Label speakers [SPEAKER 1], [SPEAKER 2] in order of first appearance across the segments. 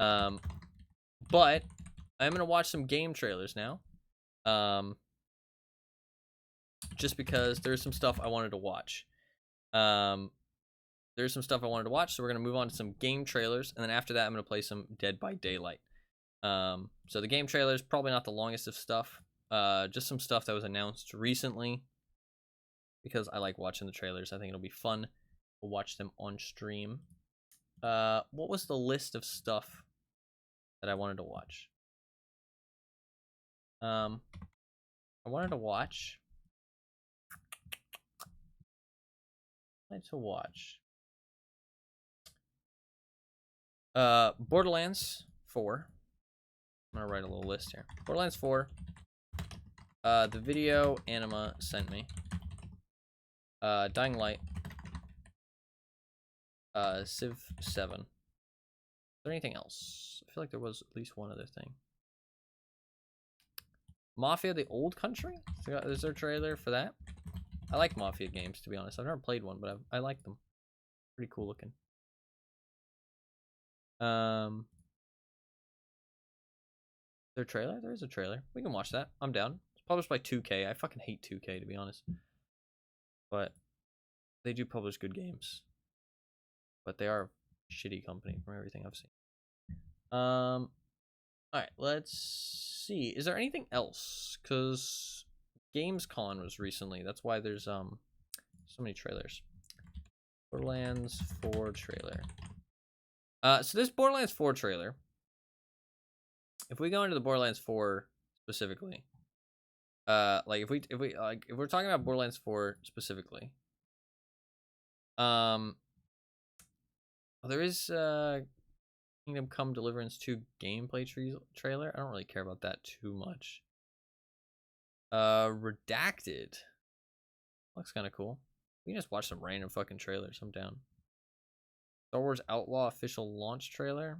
[SPEAKER 1] But I'm gonna watch some game trailers now. Just because there's some stuff I wanted to watch. There's some stuff I wanted to watch, so we're gonna move on to some game trailers, and then after that, I'm gonna play some Dead by Daylight. So the game trailers probably not the longest of stuff. Just some stuff that was announced recently, because I like watching the trailers. I think it'll be fun to watch them on stream. What was the list of stuff that I wanted to watch? I wanted to watch. Borderlands 4. I'm gonna write a little list here. Borderlands 4. The video Anima sent me. Dying Light. Civ 7. Is there anything else? I feel like there was at least one other thing. Mafia: The Old Country? Is there a trailer for that? I like Mafia games, to be honest. I've never played one, but I like them. Pretty cool looking. Is there a trailer? There is a trailer. We can watch that. I'm down. It's published by 2K. I fucking hate 2K, to be honest. But they do publish good games. But they are a shitty company from everything I've seen. Alright, let's see. Is there anything else? Because Gamescom was recently. That's why there's so many trailers. Borderlands 4 trailer. So this Borderlands 4 trailer. If we go into the Borderlands 4 specifically, like if we're talking about Borderlands 4 specifically, there is Kingdom Come Deliverance 2 gameplay trailer. I don't really care about that too much. Redacted looks kind of cool. We can just watch some random fucking trailers. I'm down. Star Wars Outlaw official launch trailer.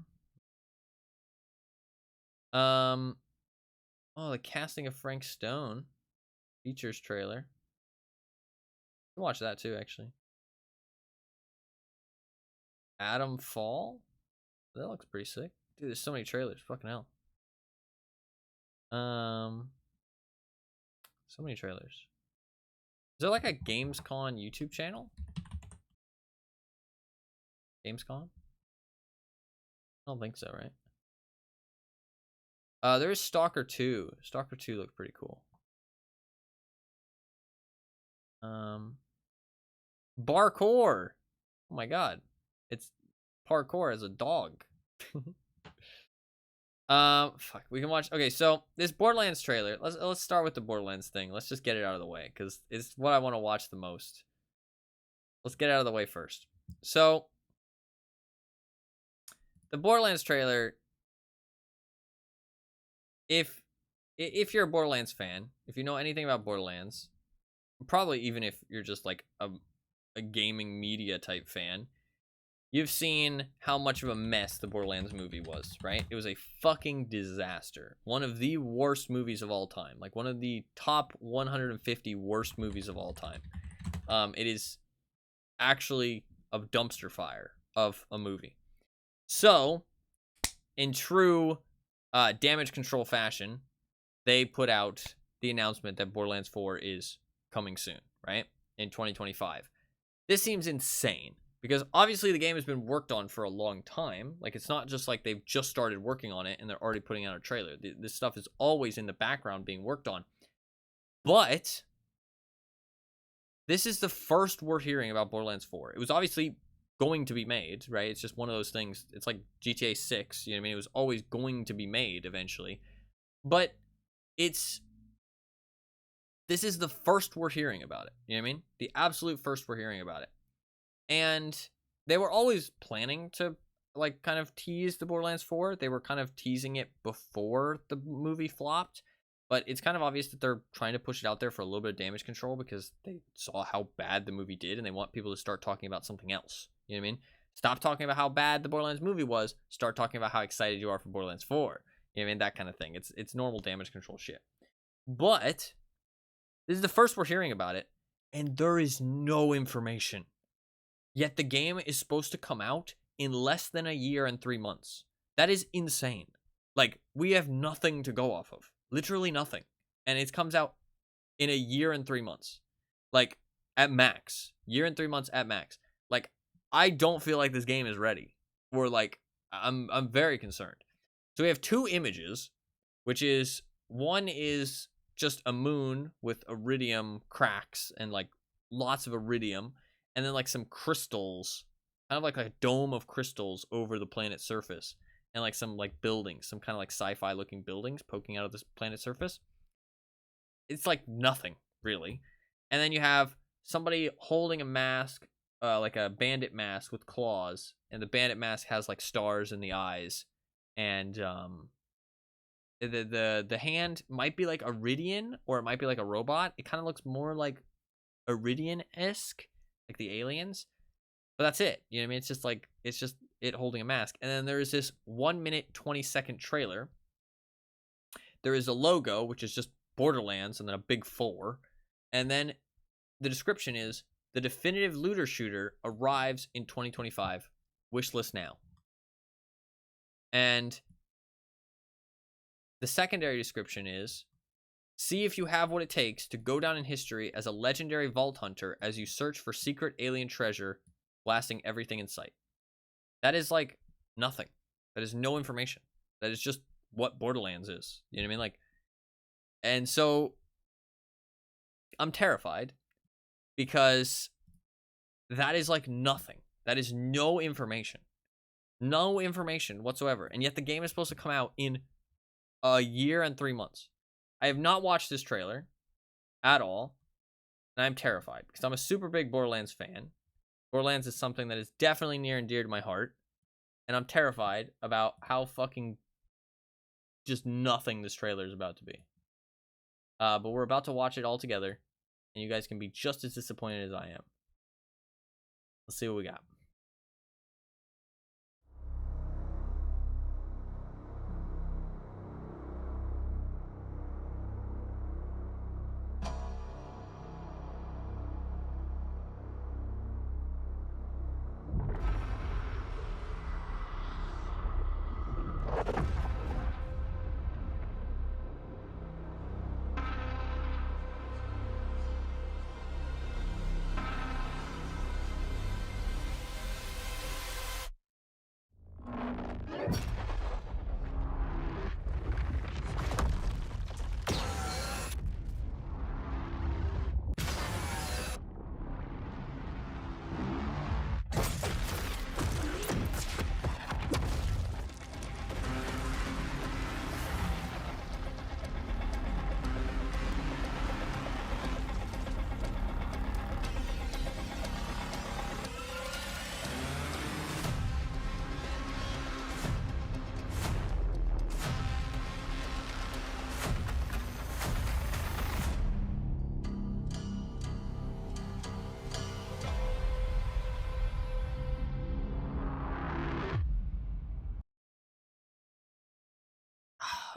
[SPEAKER 1] Oh, the casting of Frank Stone features trailer. I'll watch that too, actually. Adam Fall. That looks pretty sick. Dude, there's so many trailers. Fucking hell. So many trailers. Is there like a Gamescom YouTube channel? Gamescom? I don't think so, right? There is Stalker 2. Stalker 2 looked pretty cool. Parkour. Oh my god. It's parkour as a dog. Fuck. We can watch. Okay, so this Borderlands trailer. Let's start with the Borderlands thing. Let's just get it out of the way because it's what I want to watch the most. Let's get it out of the way first. So the Borderlands trailer. If you're a Borderlands fan, if you know anything about Borderlands, probably even if you're just like a gaming media type fan, you've seen how much of a mess the Borderlands movie was, right? It was a fucking disaster. One of the worst movies of all time. Like one of the top 150 worst movies of all time. It is actually a dumpster fire of a movie. So, in true damage control fashion, they put out the announcement that Borderlands 4 is coming soon, right? In 2025. This seems insane. Because obviously the game has been worked on for a long time. Like, it's not just like they've just started working on it and they're already putting out a trailer. This stuff is always in the background being worked on. But this is the first we're hearing about Borderlands 4. It was obviously going to be made, right? It's just one of those things. It's like GTA 6, you know what I mean? It was always going to be made eventually. But this is the first we're hearing about it. You know what I mean? The absolute first we're hearing about it. And they were always planning to, like, kind of tease the Borderlands 4. They were kind of teasing it before the movie flopped. But it's kind of obvious that they're trying to push it out there for a little bit of damage control because they saw how bad the movie did and they want people to start talking about something else. You know what I mean? Stop talking about how bad the Borderlands movie was. Start talking about how excited you are for Borderlands 4. You know what I mean? That kind of thing. It's normal damage control shit. But this is the first we're hearing about it. And there is no information. Yet the game is supposed to come out in less than a year and 3 months. That is insane. Like, we have nothing to go off of. Literally nothing. And it comes out in a year and 3 months. Like, at max. Year and 3 months at max. Like, I don't feel like this game is ready. Or, like, I'm very concerned. So we have 2 images, which is, one is just a moon with iridium cracks and, like, lots of iridium. And then, like, some crystals. Kind of like a dome of crystals over the planet's surface. And, like, some, like, buildings. Some kind of, like, sci-fi looking buildings poking out of this planet's surface. It's, like, nothing, really. And then you have somebody holding a mask, like a bandit mask with claws. And the bandit mask has, like, stars in the eyes. And, the hand might be, like, Iridian, or it might be, like, a robot. It kind of looks more like Iridian-esque, like the aliens. But that's it. You know what I mean? It's just it holding a mask. And then there is this 1 minute, 20-second trailer. There is a logo, which is just Borderlands, and then a big 4. And then the description is, the definitive looter shooter arrives in 2025. Wishlist now. And the secondary description is, see if you have what it takes to go down in history as a legendary vault hunter as you search for secret alien treasure, blasting everything in sight. That is, like, nothing. That is no information. That is just what Borderlands is. You know what I mean? Like, and so I'm terrified because that is, like, nothing. That is no information. No information whatsoever. And yet the game is supposed to come out in a year and 3 months. I have not watched this trailer at all. And I'm terrified because I'm a super big Borderlands fan. Borderlands is something that is definitely near and dear to my heart. And I'm terrified about how fucking just nothing this trailer is about to be. But we're about to watch it all together. And you guys can be just as disappointed as I am. Let's see what we got.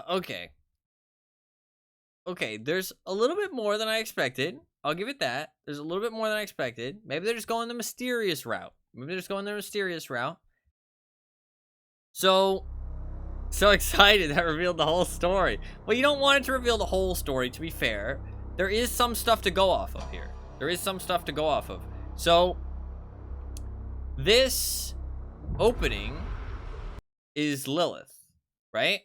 [SPEAKER 1] Okay. Okay, there's a little bit more than I expected. I'll give it that. There's a little bit more than I expected. Maybe they're just going the mysterious route. So excited that revealed the whole story. Well, you don't want it to reveal the whole story, to be fair. There is some stuff to go off of here. So, this opening is Lilith, right?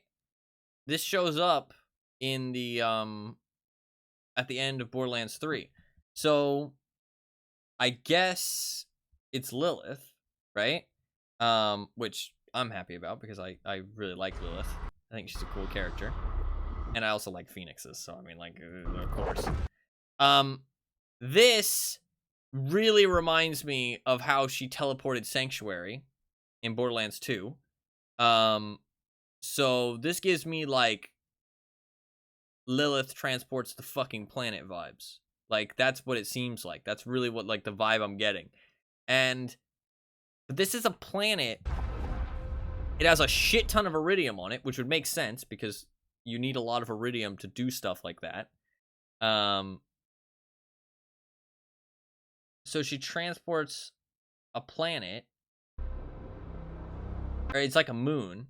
[SPEAKER 1] This shows up in the at the end of Borderlands 3. So I guess it's Lilith, right? Which I'm happy about because I really like Lilith. I think she's a cool character. And I also like phoenixes, so I mean, like, of course. This really reminds me of how she teleported Sanctuary in Borderlands 2. So this gives me, like, Lilith transports the fucking planet vibes. Like, that's what it seems like. That's really what, like, the vibe I'm getting. And but this is a planet. It has a shit ton of iridium on it, which would make sense because you need a lot of iridium to do stuff like that. So she transports a planet. Or it's like a moon.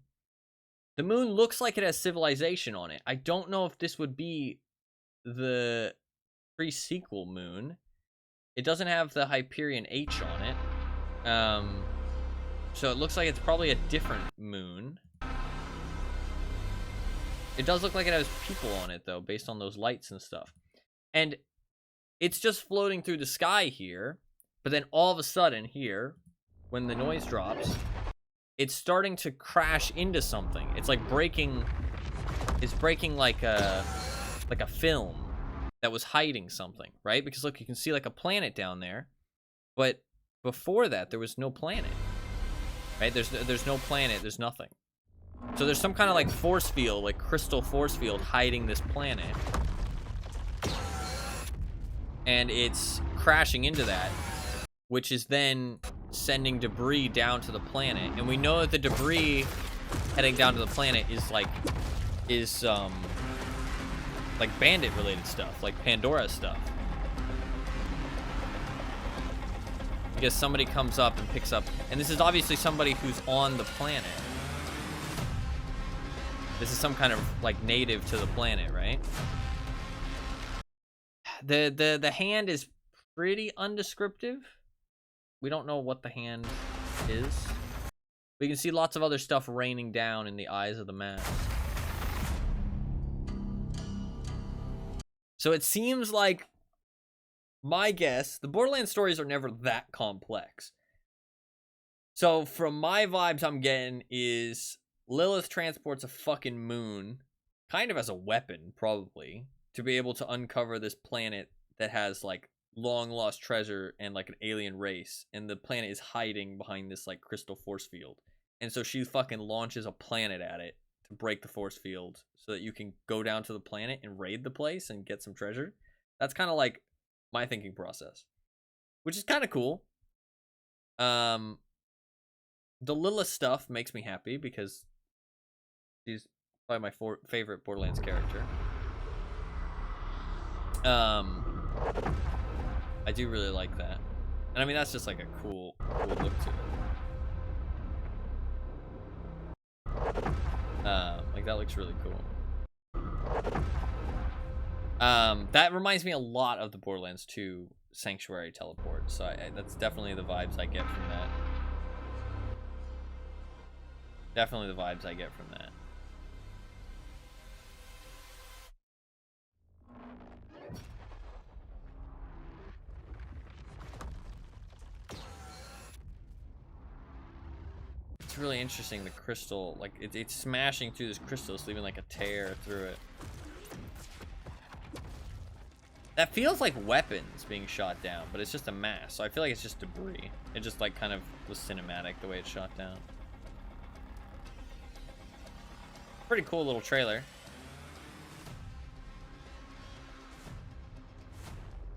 [SPEAKER 1] The moon looks like it has civilization on it. I don't know if this would be the pre-sequel moon. It doesn't have the Hyperion H on it. So it looks like it's probably a different moon. It does look like it has people on it, though, based on those lights and stuff. And it's just floating through the sky here. But then all of a sudden here, when the noise drops, it's starting to crash into something. It's like breaking... It's breaking like a film that was hiding something, right? Because look, you can see like a planet down there. But before that, there was no planet. Right? There's no planet. There's nothing. So there's some kind of like force field, like crystal force field hiding this planet. And it's crashing into that, which is then sending debris down to the planet. And we know that the debris heading down to the planet is like bandit related stuff, like Pandora stuff. Because somebody comes up and picks up, and this is obviously somebody who's on the planet. This is some kind of like native to the planet, right? The hand is pretty undescriptive. We don't know what the hand is. We can see lots of other stuff raining down in the eyes of the mask. So it seems like, my guess, the Borderlands stories are never that complex. So from my vibes I'm getting is Lilith transports a fucking moon, kind of as a weapon, probably, to be able to uncover this planet that has, like, long lost treasure and, like, an alien race. And the planet is hiding behind this, like, crystal force field. And so she fucking launches a planet at it to break the force field so that you can go down to the planet and raid the place and get some treasure. That's kind of like my thinking process, which is kind of cool. The Lilith stuff makes me happy because she's probably my favorite Borderlands character. I do really like that, and I mean that's just like a cool look to it. Like that looks really cool. That reminds me a lot of the Borderlands 2 Sanctuary teleport, so that's definitely the vibes I get from that. Definitely the vibes I get from that. It's really interesting, the crystal, like it's smashing through this crystal, it's leaving like a tear through it. That feels like weapons being shot down, but it's just a mass, so I feel like it's just debris. It just like kind of was cinematic the way it's shot down. Pretty cool little trailer.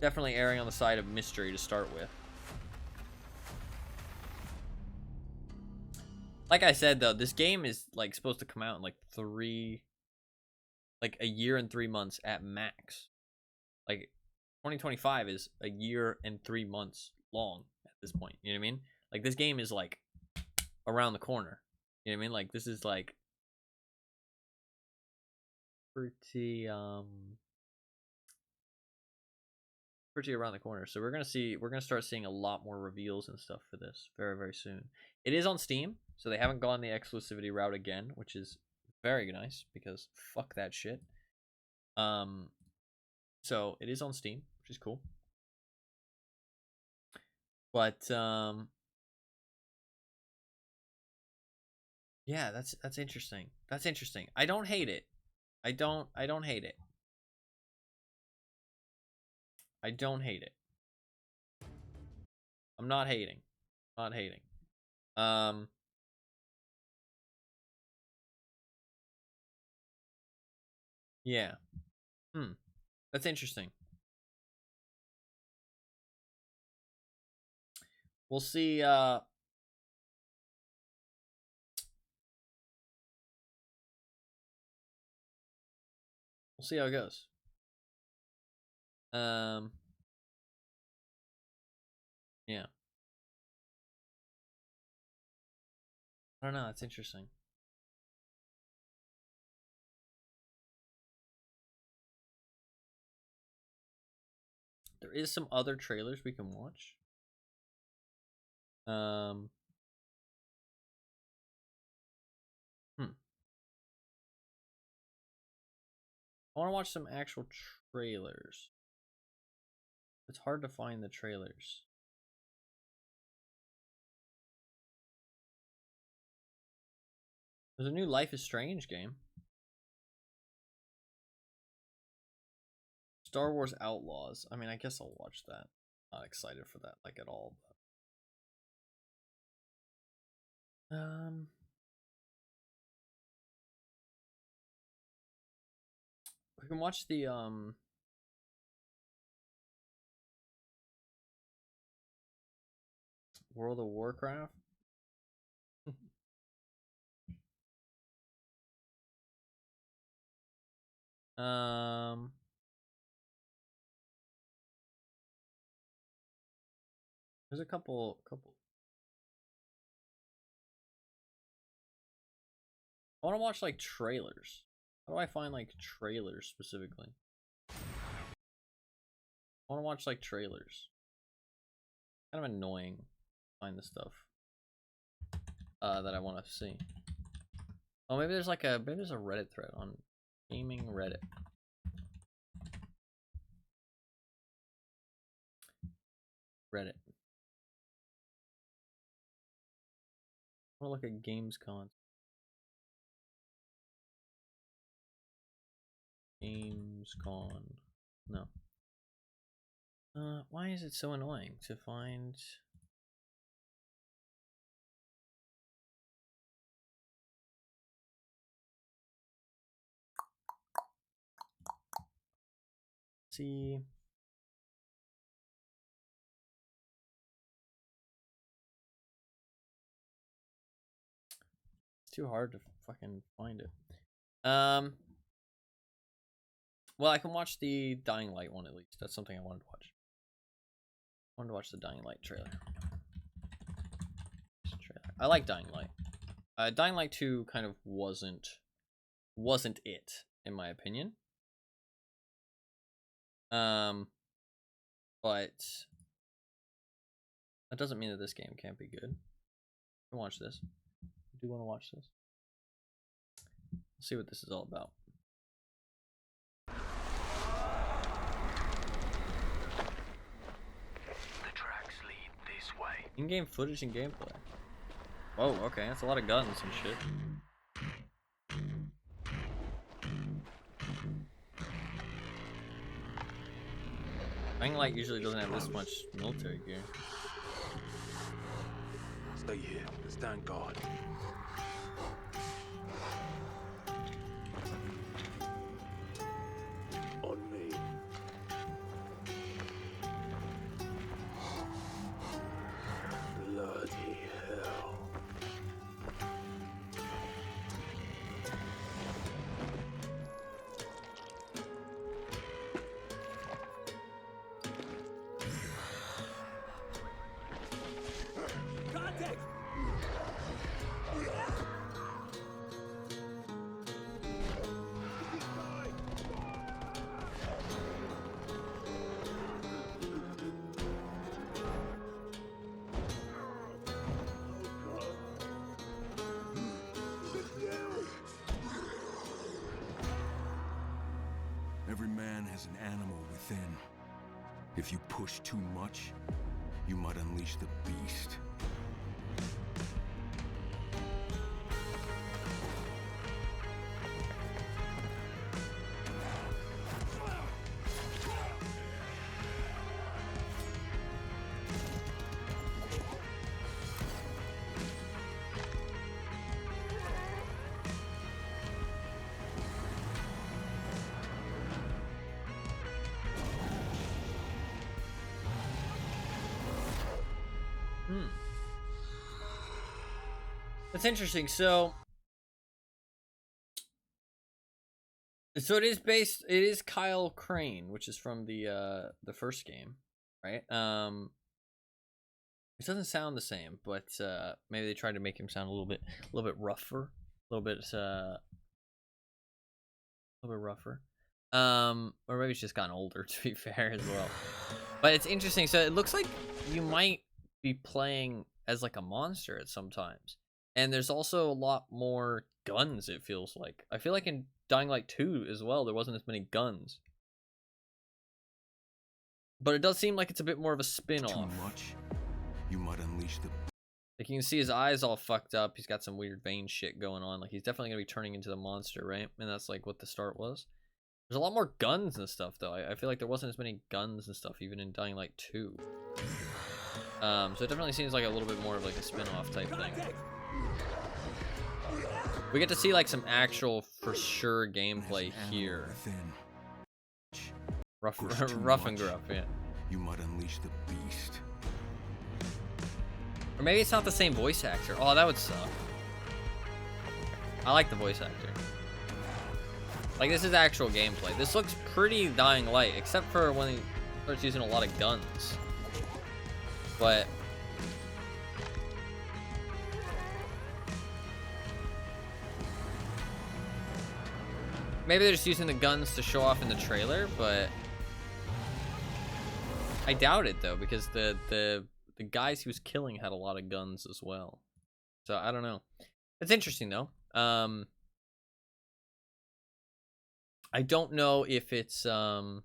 [SPEAKER 1] Definitely erring on the side of mystery to start with. Like I said though, this game is like supposed to come out in like a year and 3 months at max. Like 2025 is a year and 3 months long at this point. You know what I mean? Like this game is like around the corner. You know what I mean? Like this is like pretty around the corner. So we're gonna start seeing a lot more reveals and stuff for this very, very soon. It is on Steam, so they haven't gone the exclusivity route again, which is very nice because fuck that shit. So it is on Steam, which is cool. But yeah, that's interesting. That's interesting. I don't hate it. I don't hate it. I don't hate it. I'm not hating. Not hating. Yeah. That's interesting. We'll see we'll see how it goes. Yeah. I don't know, it's interesting. there is some other trailers we can watch. I want to watch some actual trailers. It's hard to find the trailers. There's a new Life is Strange game. Star Wars Outlaws. I mean, I guess I'll watch that. Not excited for that, like, at all. But... we can watch the, World of Warcraft. There's a couple. I want to watch like trailers. How do I find like trailers specifically? I want to watch like trailers. Kind of annoying to find the stuff that I want to see. Oh, maybe there's like a Reddit thread on gaming Reddit. Reddit. I want to look at Gamescom. Gamescom. No. Why is it so annoying to find? See. It's too hard to fucking find it. Well, I can watch the Dying Light one at least. That's something I wanted to watch. I wanted to watch the Dying Light trailer. I like Dying Light. Dying Light 2 kind of wasn't it, in my opinion. But that doesn't mean that this game can't be good. I can watch this. I do want to watch this. Let's see what this is all about.
[SPEAKER 2] The tracks lead this way.
[SPEAKER 1] In-game footage and gameplay. Whoa, okay, that's a lot of guns and shit. Dying Light usually doesn't have this much military gear.
[SPEAKER 2] Stay here. Stand guard. On me. Bloody hell. Contact!
[SPEAKER 3] Every man has an animal within. If you push too much, you might unleash the beast.
[SPEAKER 1] That's interesting. So it is Kyle Crane, which is from the first game, right? It doesn't sound the same, but maybe they tried to make him sound a little bit rougher, a little bit rougher. Or maybe it's just gotten older, to be fair, as well. But it's interesting. So it looks like you might be playing as like a monster at some times. And there's also a lot more guns, it feels like. I feel like in Dying Light 2 as well, there wasn't as many guns. But it does seem like it's a bit more of a spin-off.
[SPEAKER 3] Too much, you might unleash the...
[SPEAKER 1] Like, you can see his eyes all fucked up. He's got some weird vein shit going on. Like, he's definitely going to be turning into the monster, right? And that's, like, what the start was. There's a lot more guns and stuff, though. I feel like there wasn't as many guns and stuff, even in Dying Light 2. So it definitely seems like a little bit more of, like, a spin-off type thing. We get to see, like, some actual, for sure, gameplay here. Rough and gruff, yeah.
[SPEAKER 3] You might unleash the beast.
[SPEAKER 1] Or maybe it's not the same voice actor. Oh, that would suck. I like the voice actor. Like, this is actual gameplay. This looks pretty Dying Light, except for when he starts using a lot of guns. But... maybe they're just using the guns to show off in the trailer, but... I doubt it, though, because the guys he was killing had a lot of guns as well. So, I don't know. It's interesting, though. I don't know if it's, I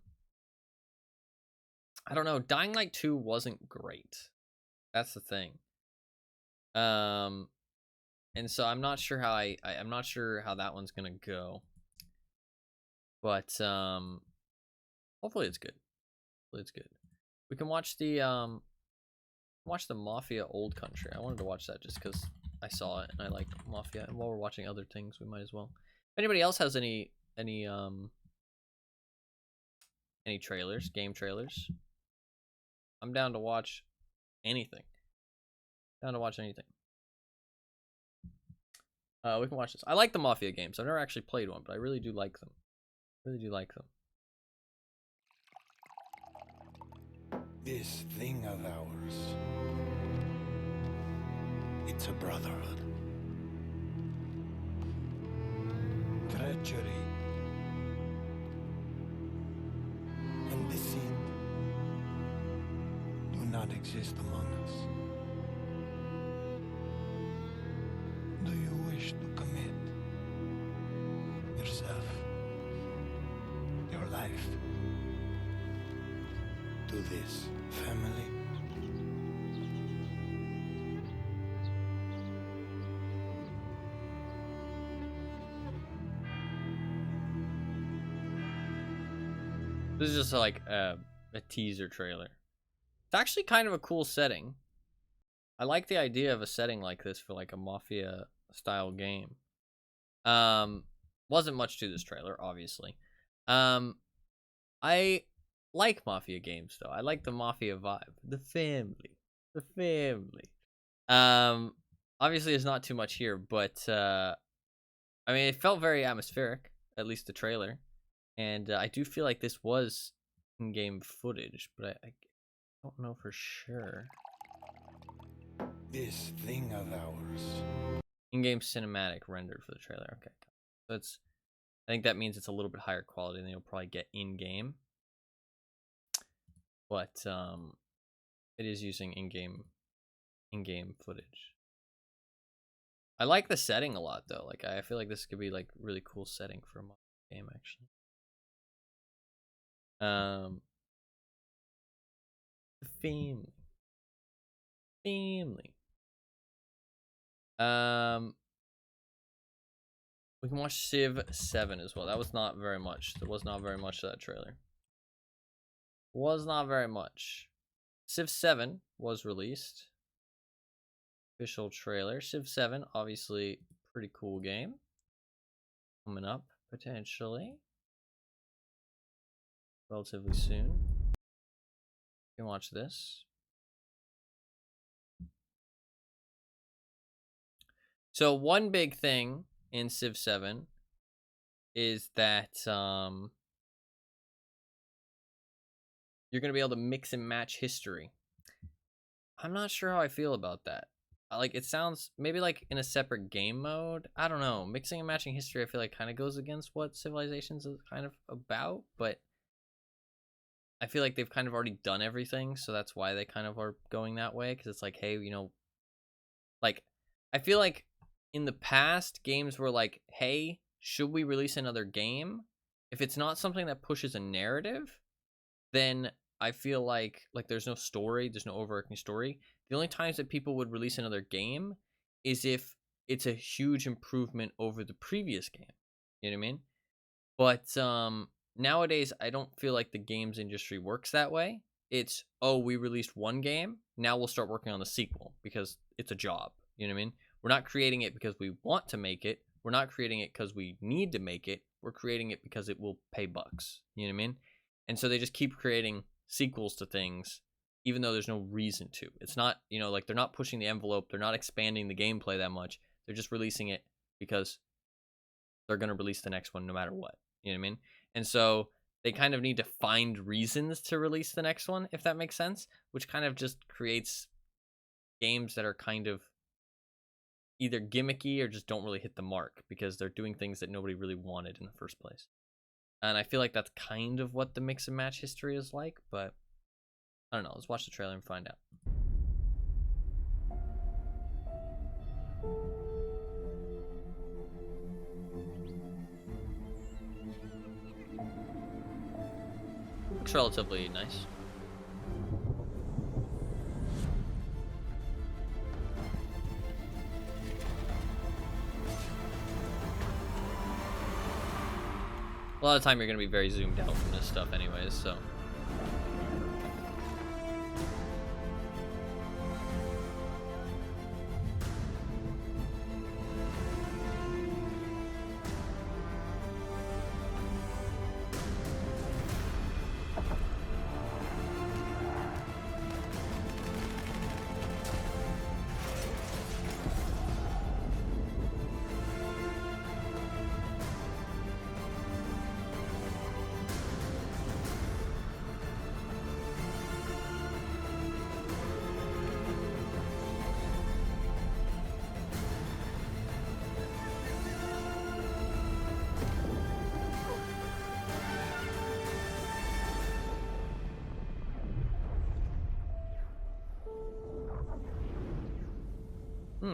[SPEAKER 1] don't know. Dying Light 2 wasn't great. That's the thing. And so I'm not sure how I'm not sure how that one's gonna go. But, hopefully it's good. Hopefully it's good. We can watch the Mafia Old Country. I wanted to watch that just because I saw it and I like Mafia. And while we're watching other things, we might as well. If anybody else has any trailers, game trailers, I'm down to watch anything. Down to watch anything. We can watch this. I like the Mafia games. I've never actually played one, but I really do like them. Really do like them.
[SPEAKER 4] This thing of ours, it's a brotherhood. Treachery and deceit do not exist among us. Do you wish to commit yourself, your life, to this family?
[SPEAKER 1] This is just like a teaser trailer. It's actually kind of a cool setting. I like the idea of a setting like this for like a Mafia style game. Wasn't much to this trailer, obviously. I like Mafia games though. I like the Mafia vibe. The family. The family. Obviously there's not too much here, but I mean, it felt very atmospheric, at least the trailer. And I do feel like this was in-game footage, but I don't know for sure.
[SPEAKER 4] This thing of ours.
[SPEAKER 1] In-game cinematic rendered for the trailer. Okay. So it's, I think that means it's a little bit higher quality than you'll probably get in-game. But it is using in-game footage. I like the setting a lot though. Like I feel like this could be like really cool setting for a game actually. The family. We can watch Civ 7 as well. That was not very much. There was not very much to that trailer. Was not very much. Civ 7 was released. Official trailer. Civ 7, obviously pretty cool game. Coming up, potentially. Relatively soon. You can watch this. So one big thing in Civ 7 is that you're going to be able to mix and match history. I'm not sure how I feel about that. like it sounds maybe like in a separate game mode. I don't know. Mixing and matching history, I feel like kind of goes against what Civilizations is kind of about, but I feel like they've kind of already done everything, so that's why they kind of are going that way. Because it's like, hey, like I feel like in the past games were like, hey, should we release another game? If it's not something that pushes a narrative, then I feel like there's no story, there's no overarching story. The only times that people would release another game is if it's a huge improvement over the previous game. You know what I mean? But nowadays I don't feel like the games industry works that way. It's, oh, we released one game, now we'll start working on the sequel because it's a job. You know what I mean? We're not creating it because we want to make it. We're not creating it because we need to make it. We're creating it because it will pay bucks. You know what I mean? And so they just keep creating sequels to things even though there's no reason to. It's not, like they're not pushing the envelope, they're not expanding the gameplay that much. They're just releasing it because they're going to release the next one no matter what. You know what I mean? And so they kind of need to find reasons to release the next one, if that makes sense, which kind of just creates games that are kind of either gimmicky or just don't really hit the mark because they're doing things that nobody really wanted in the first place. And I feel like that's kind of what the mix and match history is like, but I don't know. Let's watch the trailer and find out. Looks relatively nice. A lot of time you're going to be very zoomed out from this stuff anyways, so.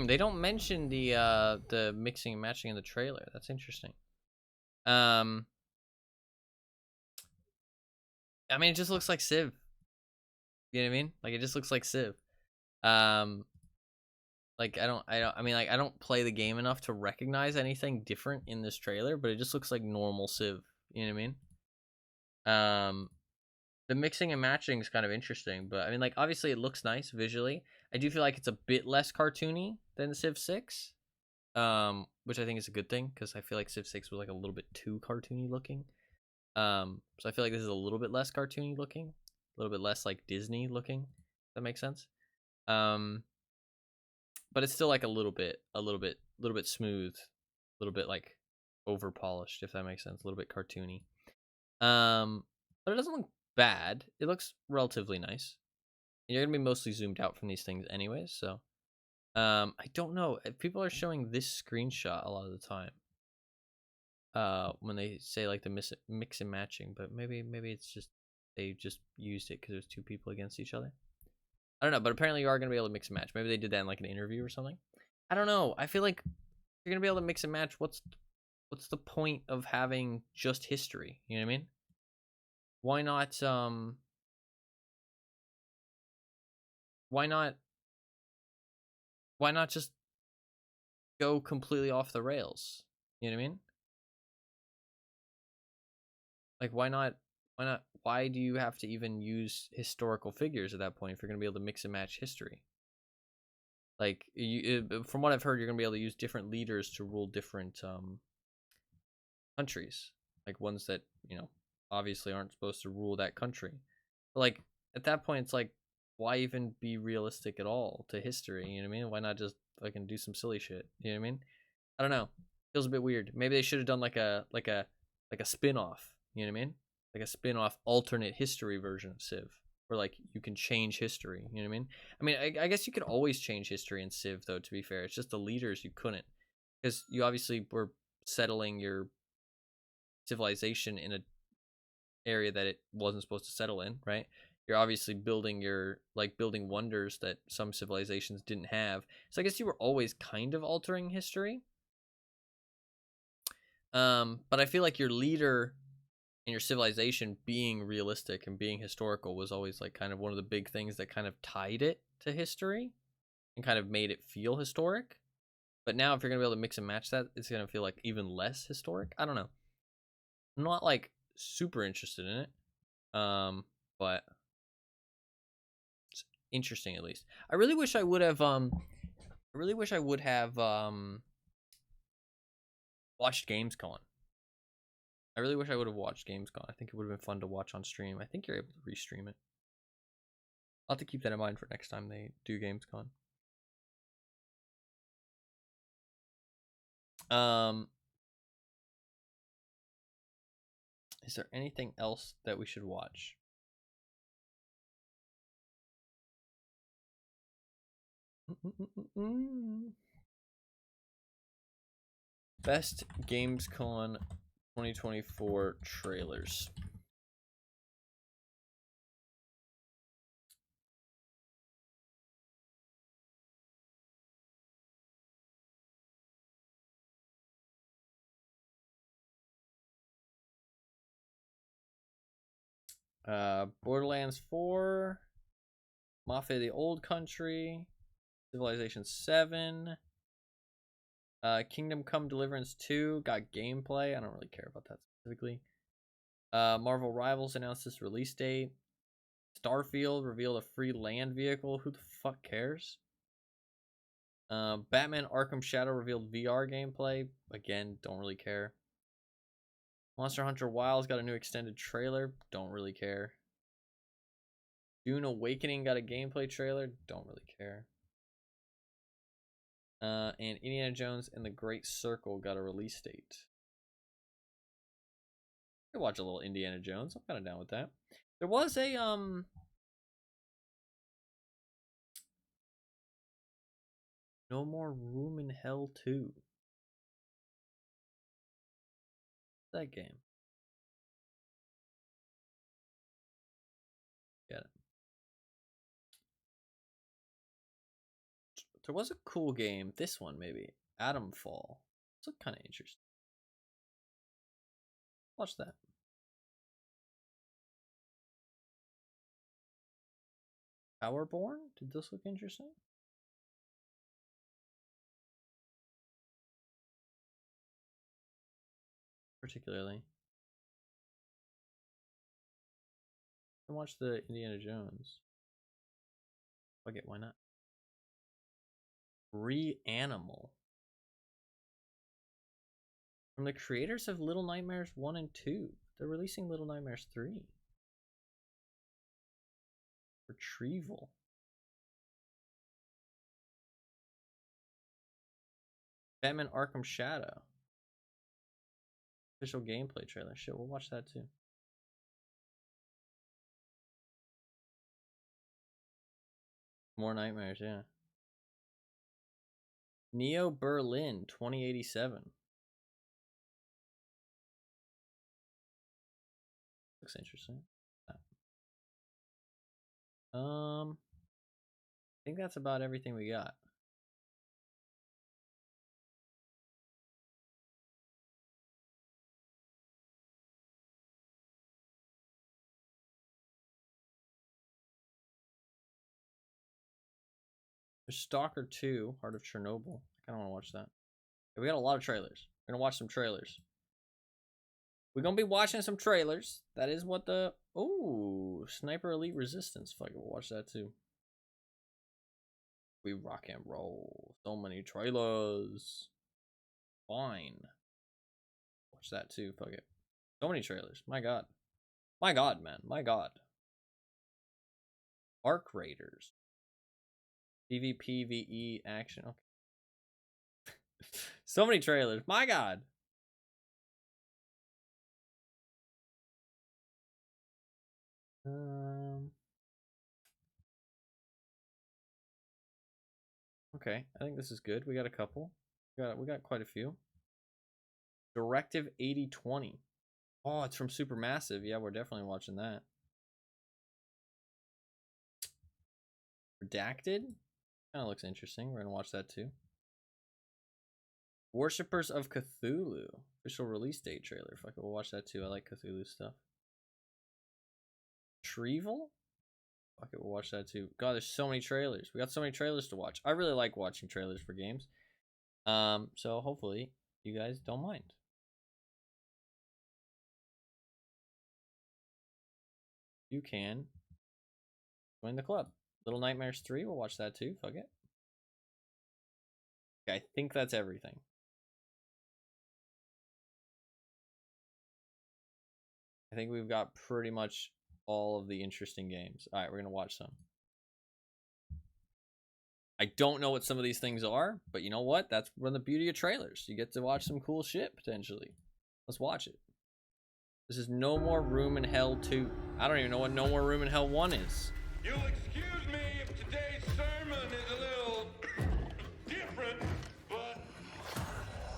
[SPEAKER 1] They don't mention the mixing and matching in the trailer. That's interesting. I mean, it just looks like Civ. You know what I mean? Like, it just looks like Civ. Like I don't play the game enough to recognize anything different in this trailer, but it just looks like normal Civ. You know what I mean? The mixing and matching is kind of interesting, but I mean, like, obviously it looks nice visually. I do feel like it's a bit less cartoony than Civ 6, which I think is a good thing because I feel like Civ 6 was like a little bit too cartoony looking. So I feel like this is a little bit less cartoony looking, a little bit less like Disney looking. If that makes sense. But it's still like a little bit smooth, a little bit like over polished, if that makes sense. A little bit cartoony. But it doesn't look bad. It looks relatively nice. You're gonna be mostly zoomed out from these things anyways, so I don't know. People are showing this screenshot a lot of the time when they say like the mix and matching, but maybe it's just they just used it because there's two people against each other. I don't know, but apparently you are gonna be able to mix and match. Maybe they did that in like an interview or something. I don't know. I feel like you're gonna be able to mix and match. What's the point of having just history? You know what I mean? Why not why not just go completely off the rails? You know what I mean? Like, why do you have to even use historical figures at that point if you're going to be able to mix and match history? Like, from what I've heard, you're going to be able to use different leaders to rule different countries, like ones that obviously aren't supposed to rule that country. But like at that point, it's like, why even be realistic at all to history? You know what I mean? Why not just fucking do some silly shit? You know what I mean? I don't know. Feels a bit weird. Maybe they should have done like a spin-off. You know what I mean? Like a spin-off alternate history version of Civ, where like you can change history. You know what I mean? I mean, I guess you could always change history in Civ, though. To be fair, it's just the leaders you couldn't, because you obviously were settling your civilization in a area that it wasn't supposed to settle in, right? You're obviously building building wonders that some civilizations didn't have. So I guess you were always kind of altering history. But I feel like your leader and your civilization being realistic and being historical was always like kind of one of the big things that kind of tied it to history and kind of made it feel historic. But now if you're gonna be able to mix and match that, it's gonna feel like even less historic. I don't know. I'm not like super interested in it. But it's interesting at least. I really wish I would have watched Gamescom. I really wish I would have watched Gamescom. I think it would have been fun to watch on stream. I think you're able to restream it. I'll have to keep that in mind for next time they do Gamescom. Is there anything else that we should watch? Best Gamescom 2024 trailers. Borderlands 4, Mafia the Old Country, Civilization 7, Kingdom Come Deliverance 2 got gameplay. I don't really care about that specifically. Marvel Rivals announced its release date. Starfield revealed a free land vehicle. Who the fuck cares? Batman Arkham Shadow revealed VR gameplay. Again, don't really care. Monster Hunter Wilds got a new extended trailer. Don't really care. Dune Awakening got a gameplay trailer. Don't really care. And Indiana Jones and the Great Circle got a release date. I could watch a little Indiana Jones. I'm kind of down with that. There was a No More Room in Hell 2. That game. Get it. There was a cool game. This one maybe. Atomfall. It's kind of interesting. Watch that. Powerborn? Did this look interesting? Particularly. I watch the Indiana Jones. Fuck it, why not? Reanimal. From the creators of Little Nightmares 1 and 2. They're releasing Little Nightmares 3. Retrieval. Batman Arkham Shadow. Official gameplay trailer. Shit, we'll watch that too. More nightmares, yeah. Neo Berlin 2087. Looks interesting. I think that's about everything we got. There's Stalker 2, Heart of Chernobyl. I kind of want to watch that. Yeah, we got a lot of trailers. We're going to watch some trailers. We're going to be watching some trailers. That is what the... Ooh, Sniper Elite Resistance. Fuck it, we'll watch that too. We rock and roll. So many trailers. Fine. Watch that too. Fuck it. So many trailers. My god. My god, man. My god. Arc Raiders. PvP, VE, action. Okay. So many trailers. My god. Okay, I think this is good. We got a couple. We got quite a few. Directive 8020. Oh, it's from Supermassive. Yeah, we're definitely watching that. Redacted? Kind of looks interesting. We're gonna watch that too. Worshippers of Cthulhu. Official release date trailer. Fuck it, we'll watch that too. I like Cthulhu stuff. Trevel? Fuck it, we'll watch that too. God, there's so many trailers. We got so many trailers to watch. I really like watching trailers for games. So hopefully you guys don't mind. You can join the club. Little Nightmares 3, we'll watch that too. Fuck it. Okay, I think that's everything. I think we've got pretty much all of the interesting games. All right, we're going to watch some. I don't know what some of these things are, but you know what? That's one of the beauty of trailers. You get to watch some cool shit, potentially. Let's watch it. This is No More Room in Hell 2. I don't even know what No More Room in Hell 1 is.
[SPEAKER 5] You'll excuse me if today's sermon is a little different, but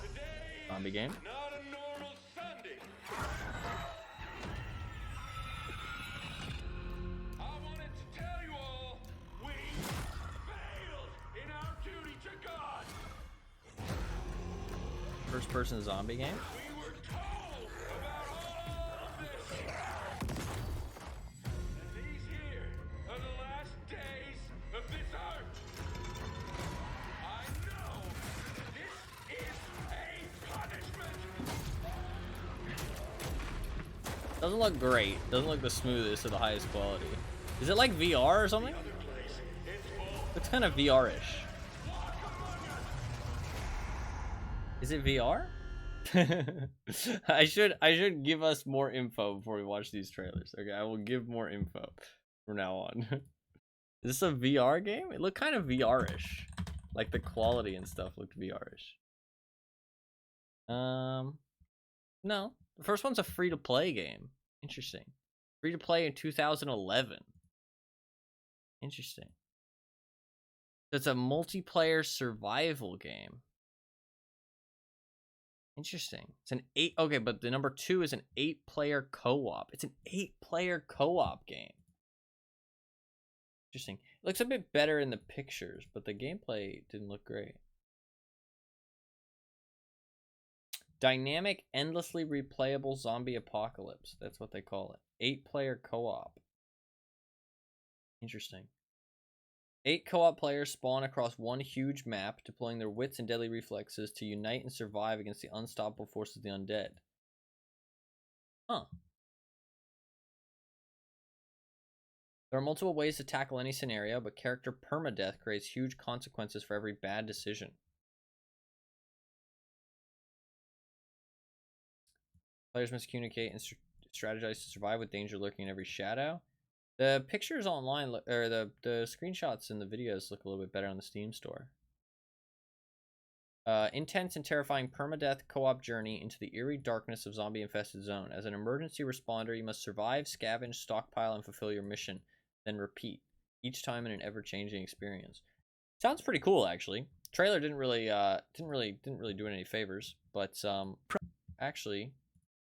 [SPEAKER 5] today's
[SPEAKER 1] Zombie game.
[SPEAKER 5] not a normal Sunday. I wanted to tell you all, we failed in our duty to God.
[SPEAKER 1] First person zombie game.
[SPEAKER 5] We were told about all of this. And these here are the last days of this earth. I know this is a punishment.
[SPEAKER 1] Doesn't look great. Doesn't look the smoothest or the highest quality. Is it like VR or something? Looks kind of VR-ish. Is it VR? I should give us more info before we watch these trailers. Okay, I will give more info from now on. Is this a VR game? It looked kind of VR-ish. Like the quality and stuff looked VR-ish. No. The first one's a free-to-play game. Interesting. Free-to-play in 2011. Interesting. So it's a multiplayer survival game. Interesting. It's an 8. Okay, but the number 2 is an 8-player co-op. It's an 8-player co-op game. Interesting. It looks a bit better in the pictures, but the gameplay didn't look great. Dynamic, endlessly replayable zombie apocalypse. That's what they call it. 8-player co-op. Interesting. 8 co-op players spawn across one huge map, deploying their wits and deadly reflexes to unite and survive against the unstoppable forces of the undead. Huh. There are multiple ways to tackle any scenario, but character permadeath creates huge consequences for every bad decision. Players must communicate and strategize to survive with danger lurking in every shadow. The pictures online, or the screenshots and the videos look a little bit better on the Steam store. Intense and terrifying permadeath co-op journey into the eerie darkness of zombie-infested zone. As an emergency responder, you must survive, scavenge, stockpile, and fulfill your mission. Then repeat, each time in an ever-changing experience. Sounds pretty cool, actually. Trailer didn't really do it any favors, but actually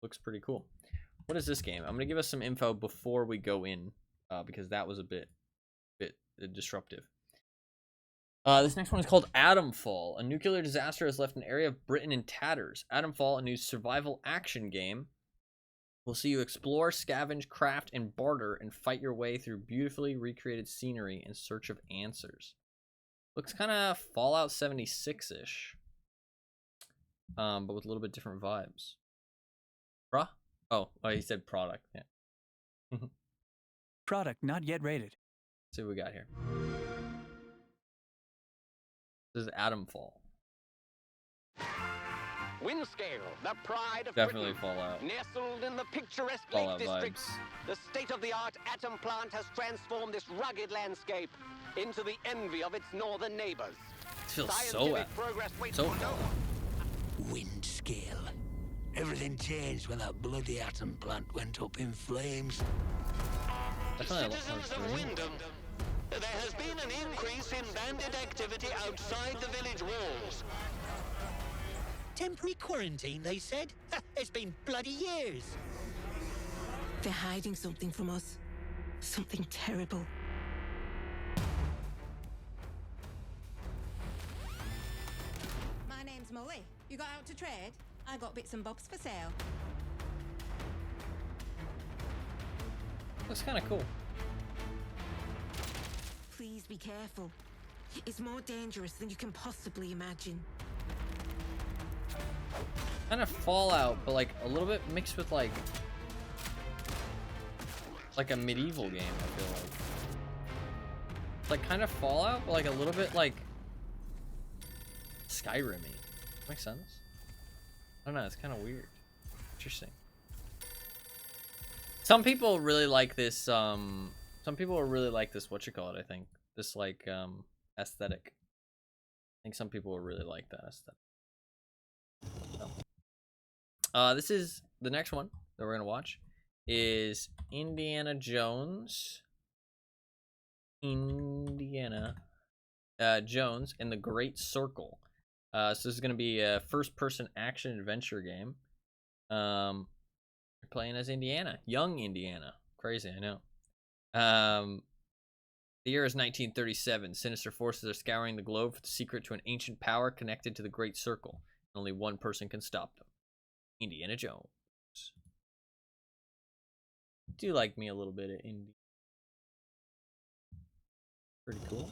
[SPEAKER 1] looks pretty cool. What is this game? I'm gonna give us some info before we go in, because that was a bit disruptive. This next one is called Atomfall. A nuclear disaster has left an area of Britain in tatters. Atomfall, a new survival action game, will see you explore, scavenge, craft, and barter, and fight your way through beautifully recreated scenery in search of answers. Looks kind of Fallout 76-ish, but with a little bit different vibes. Bruh? Oh, he said product. Yeah.
[SPEAKER 6] Product not yet rated.
[SPEAKER 1] Let's see what we got here. This is Atomfall.
[SPEAKER 7] Windscale, the pride of
[SPEAKER 1] Definitely
[SPEAKER 7] Britain.
[SPEAKER 1] Fallout.
[SPEAKER 7] Nestled in the picturesque
[SPEAKER 1] Fallout
[SPEAKER 7] Lake District,
[SPEAKER 1] vibes.
[SPEAKER 7] the state-of-the-art atom plant has transformed this rugged landscape into the envy of its northern neighbors.
[SPEAKER 1] It feels so
[SPEAKER 7] Scientific progress waits
[SPEAKER 1] so
[SPEAKER 7] for no
[SPEAKER 1] Fallout.
[SPEAKER 7] one.
[SPEAKER 4] Windscale. Everything changed when that bloody atom plant went up in flames.
[SPEAKER 1] Definitely a lot more
[SPEAKER 7] Citizens of
[SPEAKER 1] green.
[SPEAKER 7] Wyndham, There has been an increase in bandit activity outside the village walls.
[SPEAKER 8] Temporary quarantine, they said? It's been bloody years.
[SPEAKER 9] They're hiding something from us. Something terrible.
[SPEAKER 10] My name's Molly. You got out to trade? I got bits and bobs for sale.
[SPEAKER 1] Looks kind of cool.
[SPEAKER 9] Please be careful. It's more dangerous than you can possibly imagine.
[SPEAKER 1] Kind of Fallout, but like a little bit mixed with like a medieval game, I feel like. It's like kind of Fallout, but like a little bit like Skyrim-y. Makes sense? I don't know, it's kind of weird. Interesting. Some people really like this, some people really like this, what you call it, I think. This like aesthetic. I think some people will really like that aesthetic. So. This is the next one that we're gonna watch is Indiana Jones. Jones and the Great Circle. So this is gonna be a first-person action adventure game. You're playing as Indiana, young Indiana. Crazy, I know. The year is 1937. Sinister forces are scouring the globe for the secret to an ancient power connected to the Great Circle. Only one person can stop them. Indiana Jones. Do like me a little bit of indie. Pretty cool.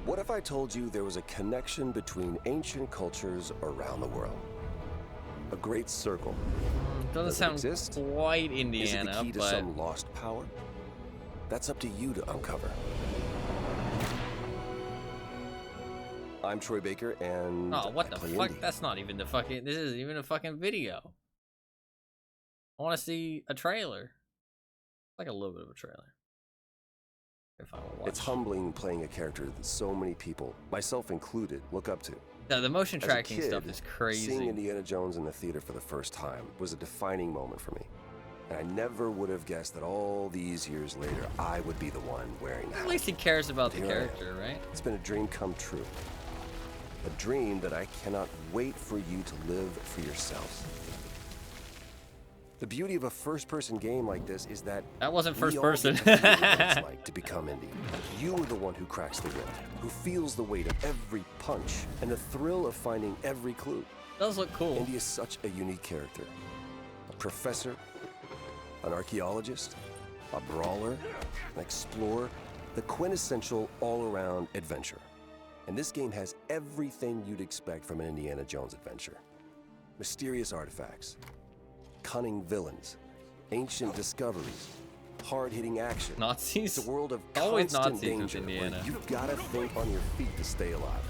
[SPEAKER 11] What if I told you there was a connection between ancient cultures around the world? A great circle.
[SPEAKER 1] Doesn't
[SPEAKER 11] Does it
[SPEAKER 1] sound
[SPEAKER 11] exist?
[SPEAKER 1] quite Indiana,
[SPEAKER 11] Is it the key to
[SPEAKER 1] but
[SPEAKER 11] some lost power? That's up to you to uncover. I'm Troy Baker, and
[SPEAKER 1] oh, what
[SPEAKER 11] I
[SPEAKER 1] the
[SPEAKER 11] play
[SPEAKER 1] fuck?
[SPEAKER 11] indie.
[SPEAKER 1] That's not even the fucking. This isn't even a fucking video. I want to see a trailer. Like a little bit of a trailer. If I will watch.
[SPEAKER 11] It's humbling playing a character that so many people, myself included, look up to.
[SPEAKER 1] The motion
[SPEAKER 11] As a
[SPEAKER 1] tracking
[SPEAKER 11] kid,
[SPEAKER 1] stuff is crazy.
[SPEAKER 11] Seeing Indiana Jones in the theater for the first time was a defining moment for me. And I never would have guessed that all these years later, I would be the one wearing the
[SPEAKER 1] At
[SPEAKER 11] helmet.
[SPEAKER 1] least he cares about the
[SPEAKER 11] Here I am.
[SPEAKER 1] character, right?
[SPEAKER 11] It's been a dream come true. A dream that I cannot wait for you to live for yourselves. The beauty of a first-person game like this is that
[SPEAKER 1] wasn't
[SPEAKER 11] we
[SPEAKER 1] first
[SPEAKER 11] all
[SPEAKER 1] person.
[SPEAKER 11] get to feel what it's like to become indie. You are the one who cracks the whip, who feels the weight of every punch and the thrill of finding every clue.
[SPEAKER 1] Does look cool.
[SPEAKER 11] Indy is such a unique character. A professor, an archaeologist, a brawler, an explorer, the quintessential all-around adventurer. And this game has everything you'd expect from an Indiana Jones adventure. Mysterious artifacts, cunning villains, ancient discoveries, hard-hitting action.
[SPEAKER 1] Nazis.
[SPEAKER 11] It's a world of
[SPEAKER 1] Always
[SPEAKER 11] constant
[SPEAKER 1] Nazis with
[SPEAKER 11] danger
[SPEAKER 1] Indiana.
[SPEAKER 11] where you've got to think on your feet to stay alive.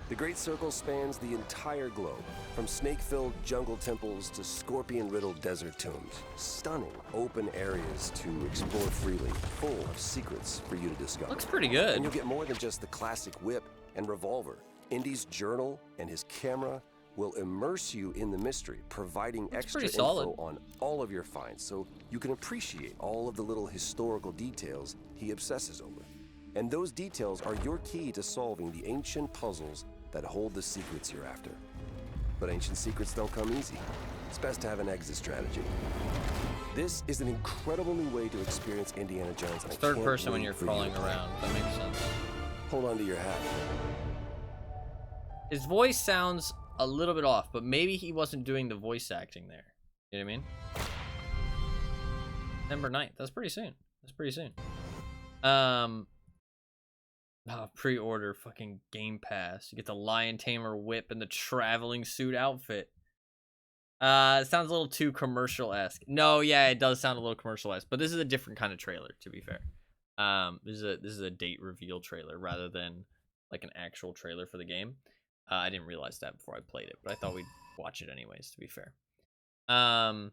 [SPEAKER 11] The Great Circle spans the entire globe, from snake-filled jungle temples to scorpion-riddled desert tombs. Stunning open areas to explore freely, full of secrets for you to discover.
[SPEAKER 1] Looks pretty good.
[SPEAKER 11] And you'll get more than just the classic whip and revolver. Indy's journal and his camera will immerse you in the mystery, providing extra
[SPEAKER 1] pretty
[SPEAKER 11] info
[SPEAKER 1] solid.
[SPEAKER 11] on all of your finds so you can appreciate all of the little historical details he obsesses over. And those details are your key to solving the ancient puzzles that hold the secrets you're after. But ancient secrets don't come easy. It's best to have an exit strategy. This is an incredible new way to experience Indiana Jones. and I
[SPEAKER 1] Third
[SPEAKER 11] can't
[SPEAKER 1] person when
[SPEAKER 11] wait
[SPEAKER 1] you're
[SPEAKER 11] for you
[SPEAKER 1] crawling
[SPEAKER 11] to play.
[SPEAKER 1] around. That makes sense.
[SPEAKER 11] Hold on to your hat.
[SPEAKER 1] His voice sounds a little bit off, but maybe he wasn't doing the voice acting there. You know what I mean? September 9th. That's pretty soon. That's pretty soon. Pre-order fucking Game Pass. You get the Lion Tamer whip and the traveling suit outfit. It sounds a little too commercial-esque. No, yeah, it does sound a little commercial-esque, but this is a different kind of trailer, to be fair. This is a date reveal trailer rather than like an actual trailer for the game. I didn't realize that before I played it, but I thought we'd watch it anyways, to be fair. The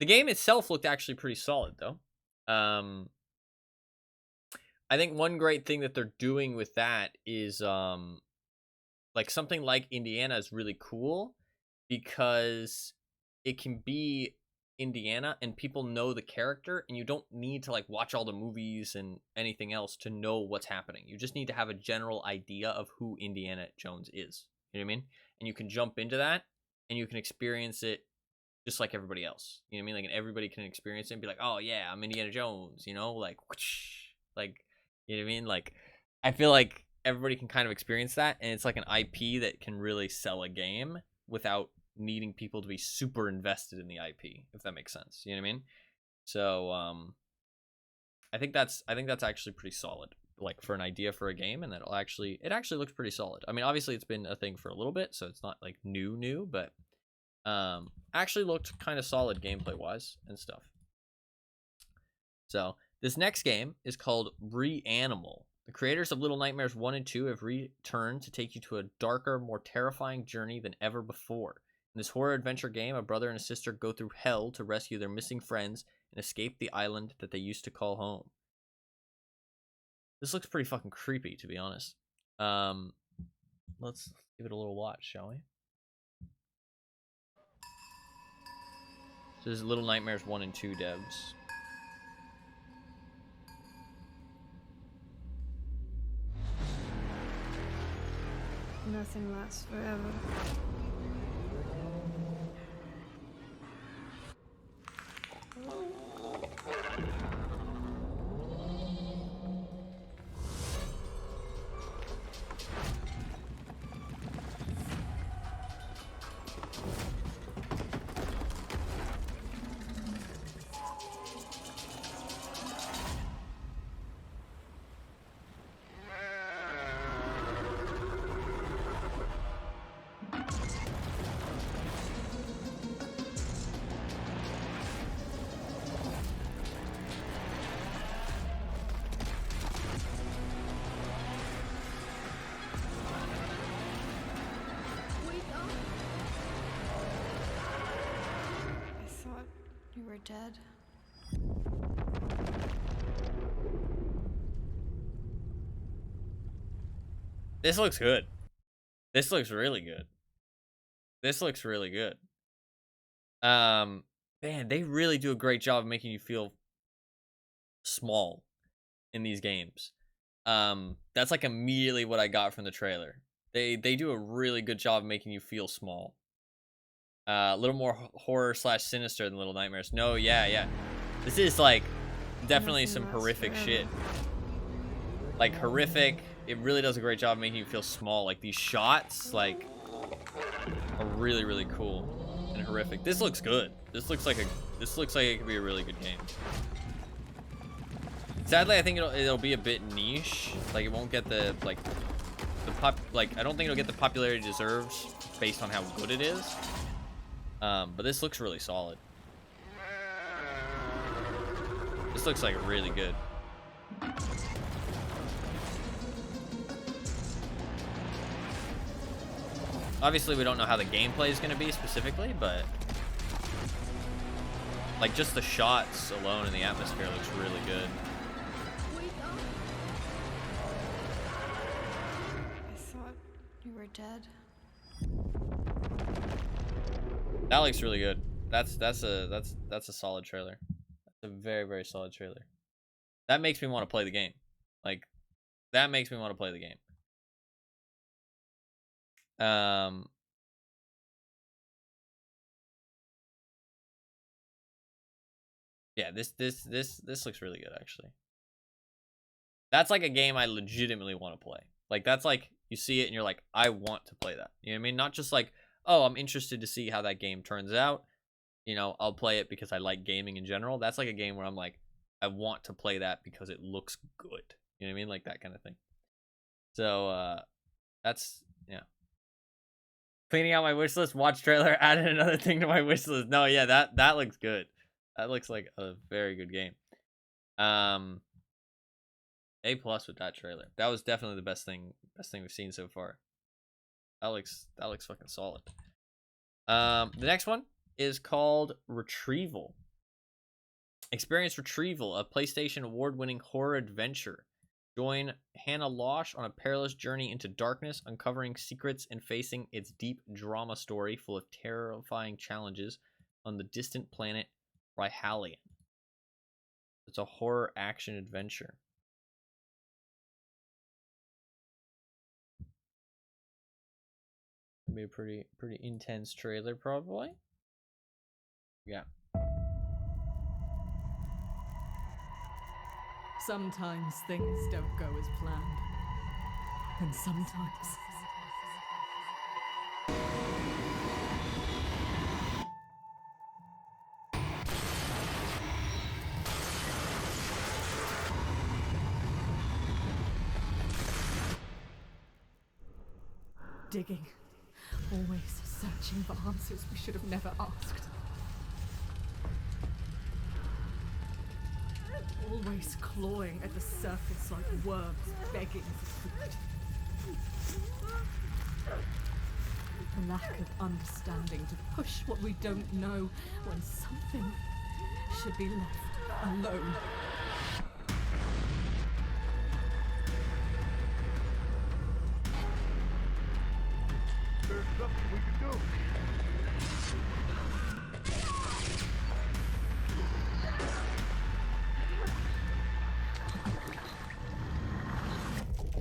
[SPEAKER 1] game itself looked actually pretty solid, though. I think one great thing that they're doing with that is like something like Indiana is really cool because it can be Indiana and people know the character, and you don't need to like watch all the movies and anything else to know what's happening. You just need to have a general idea of who Indiana Jones is. You know what I mean? And you can jump into that and you can experience it just like everybody else. You know what I mean? Like, and everybody can experience it and be like, oh yeah, I'm Indiana Jones, you know, like whoosh, like, you know what I mean? Like, I feel like everybody can kind of experience that, and it's like an IP that can really sell a game without needing people to be super invested in the IP, if that makes sense. You know what I mean? So I think that's actually pretty solid, like for an idea for a game, and it actually looks pretty solid. I mean, obviously it's been a thing for a little bit, so it's not like new, but actually looked kind of solid gameplay wise and stuff. So this next game is called Reanimal. The creators of Little Nightmares 1 and 2 have returned to take you to a darker, more terrifying journey than ever before. In this horror adventure game, a brother and a sister go through hell to rescue their missing friends and escape the island that they used to call home. This looks pretty fucking creepy, to be honest. Let's give it a little watch, shall we? This is Little Nightmares 1 and 2 devs.
[SPEAKER 12] Nothing lasts forever. You were dead.
[SPEAKER 1] This looks good. This looks really good. This looks really good. Man, they really do a great job of making you feel small in these games. That's like immediately what I got from the trailer. They do a really good job of making you feel small. A little more horror / sinister than Little Nightmares. No, yeah. This is like definitely some horrific shit. Like horrific. It really does a great job of making you feel small. Like these shots, like, are really, really cool and horrific. This looks good. This looks like it could be a really good game. Sadly, I think it'll be a bit niche. Like it won't get the I don't think it'll get the popularity it deserves based on how good it is. But this looks really solid. This looks like really good. Obviously, we don't know how the gameplay is going to be specifically, but like just the shots alone and the atmosphere looks really good.
[SPEAKER 12] I thought you were dead.
[SPEAKER 1] That looks really good. That's a solid trailer. That's a very, very solid trailer. That makes me want to play the game. Like, that makes me want to play the game. Yeah, this looks really good actually. That's like a game I legitimately want to play. Like that's like you see it and you're like, I want to play that. You know what I mean? Not just like, oh, I'm interested to see how that game turns out. You know, I'll play it because I like gaming in general. That's like a game where I'm like, I want to play that because it looks good. You know what I mean? Like that kind of thing. So that's, yeah. Cleaning out my wish list, watch trailer, added another thing to my wish list. No, yeah, that looks good. That looks like a very good game. A+ with that trailer. That was definitely the best thing we've seen so far. That looks fucking solid. The next one is called Retrieval. Experience Retrieval, a PlayStation award-winning horror adventure. Join Hannah Losh on a perilous journey into darkness, uncovering secrets and facing its deep drama story full of terrifying challenges on the distant planet Rihalion. It's a horror action adventure. Be a pretty intense trailer, probably. Yeah.
[SPEAKER 13] Sometimes things don't go as planned. And sometimes... Digging. Always searching for answers we should have never asked. Always clawing at the surface like worms begging for food. A lack of understanding to push what we don't know when something should be left alone.
[SPEAKER 5] There's nothing we can do.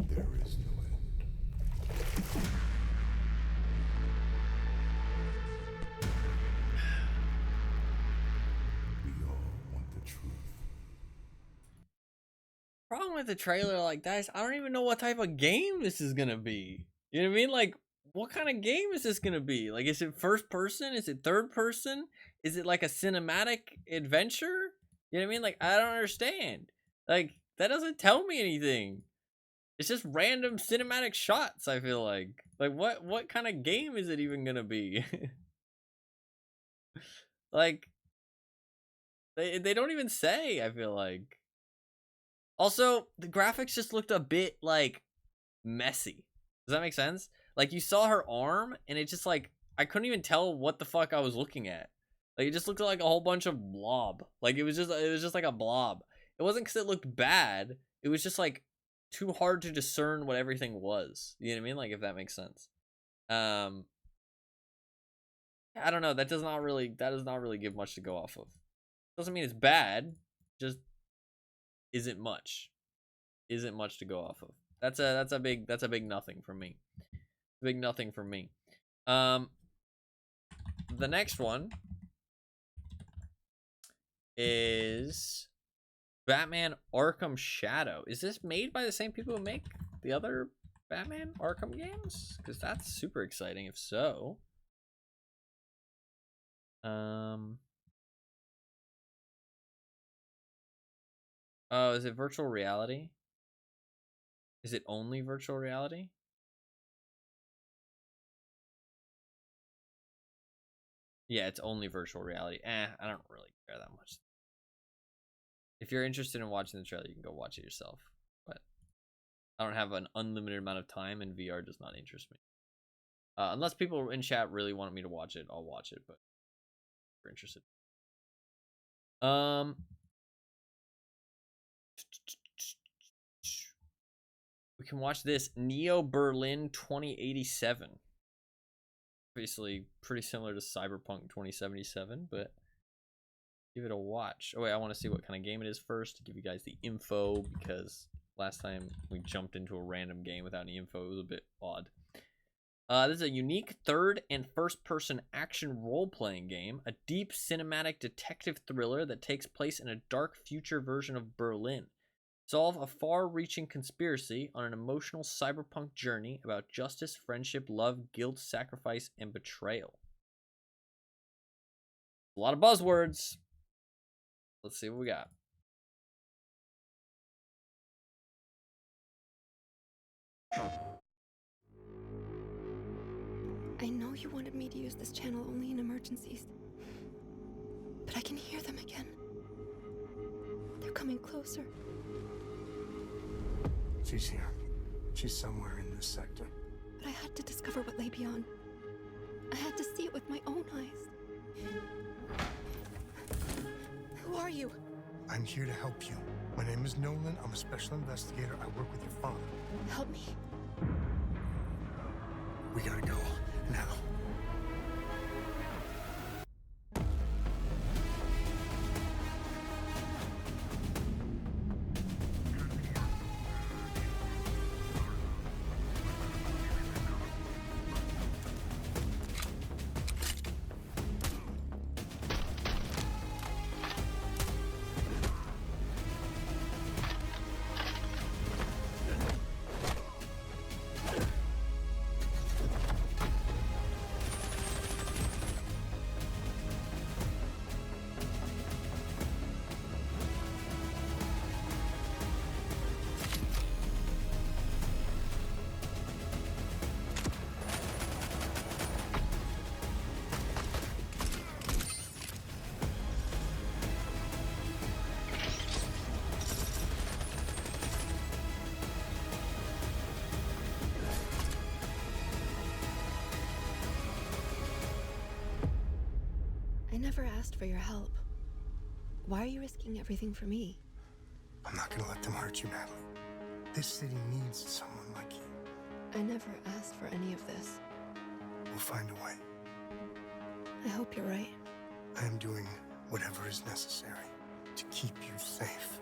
[SPEAKER 3] There is no end. We all want the truth.
[SPEAKER 1] Problem with the trailer like that is I don't even know what type of game this is gonna be. You know what I mean? Like, what kind of game is this gonna be? Like, is it first person? Is it third person? Is it like a cinematic adventure? You know what I mean? Like, I don't understand. Like, that doesn't tell me anything. It's just random cinematic shots, I feel like. Like, what kind of game is it even gonna be? Like, they don't even say, I feel like. Also, the graphics just looked a bit, like, messy. Does that make sense? Like, you saw her arm, and it just, like, I couldn't even tell what the fuck I was looking at. Like, it just looked like a whole bunch of blob. Like, it was just like a blob. It wasn't because it looked bad. It was just, like, too hard to discern what everything was. You know what I mean? Like, if that makes sense. I don't know. That does not really give much to go off of. Doesn't mean it's bad. Just isn't much to go off of. That's a big nothing for me. Big nothing for me. The next one is Batman Arkham Shadow. Is this made by the same people who make the other Batman Arkham games? Because that's super exciting if so. Oh, is it virtual reality? Is it only virtual reality? Yeah, it's only virtual reality. I don't really care that much. If you're interested in watching the trailer, you can go watch it yourself. But I don't have an unlimited amount of time, and VR does not interest me. Unless people in chat really want me to watch it, I'll watch it. But if you're interested. We can watch this Neo Berlin 2087. Obviously pretty similar to Cyberpunk 2077, but give it a watch. Oh wait, I want to see what kind of game it is first to give you guys the info, because last time we jumped into a random game without any info. It was a bit odd. This is a unique third and first person action role-playing game, a deep cinematic detective thriller that takes place in a dark future version of Berlin. Solve a far-reaching conspiracy on an emotional cyberpunk journey about justice, friendship, love, guilt, sacrifice, and betrayal. A lot of buzzwords. Let's see what we got.
[SPEAKER 12] I know you wanted me to use this channel only in emergencies, but I can hear them again. They're coming closer.
[SPEAKER 4] She's here. She's somewhere in this sector.
[SPEAKER 12] But I had to discover what lay beyond. I had to see it with my own eyes. Who are you?
[SPEAKER 4] I'm here to help you. My name is Nolan. I'm a special investigator. I work with your father.
[SPEAKER 12] Help me.
[SPEAKER 4] We gotta go. Now.
[SPEAKER 12] I never asked for your help. Why are you risking everything for me?
[SPEAKER 4] I'm not gonna let them hurt you, Natalie. This city needs someone like you.
[SPEAKER 12] I never asked for any of this.
[SPEAKER 4] We'll find a way.
[SPEAKER 12] I hope you're right.
[SPEAKER 4] I am doing whatever is necessary to keep you safe.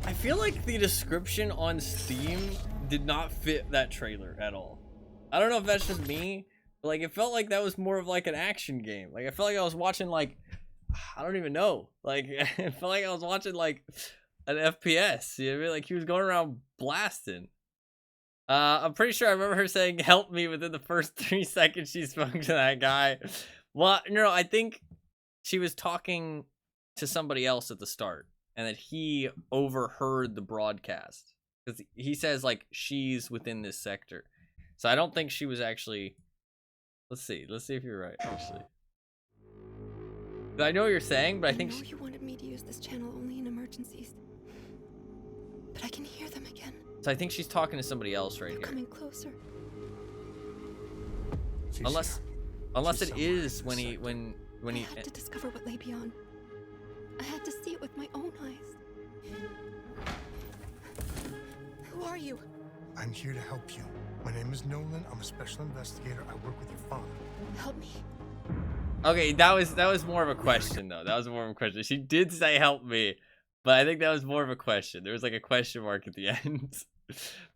[SPEAKER 1] I feel like the description on Steam did not fit that trailer at all. I don't know if that's just me, but like it felt like that was more of like an action game. Like I felt like I was watching like, I don't even know. Like it felt like I was watching like an FPS. You know what I mean? Like he was going around blasting. I'm pretty sure I remember her saying "help me" within the first 3 seconds she spoke to that guy. Well, no, I think she was talking to somebody else at the start, and that he overheard the broadcast because he says like she's within this sector. So I don't think she was actually. Let's see if you're right. Actually, I know what you're saying, but I think
[SPEAKER 12] you wanted me to use this channel only in emergencies, but I can hear them again.
[SPEAKER 1] So I think she's talking to somebody else right
[SPEAKER 12] They're
[SPEAKER 1] here.
[SPEAKER 12] coming closer.
[SPEAKER 1] Unless it is when he
[SPEAKER 12] I had to discover what lay beyond. I had to see it with my own eyes. Who are you?
[SPEAKER 4] I'm here to help you. My name is Nolan. I'm a special investigator. I work with your father.
[SPEAKER 12] Help me.
[SPEAKER 1] Okay, that was more of a question though. That was more of a question. She did say help me, but I think that was more of a question. There was like a question mark at the end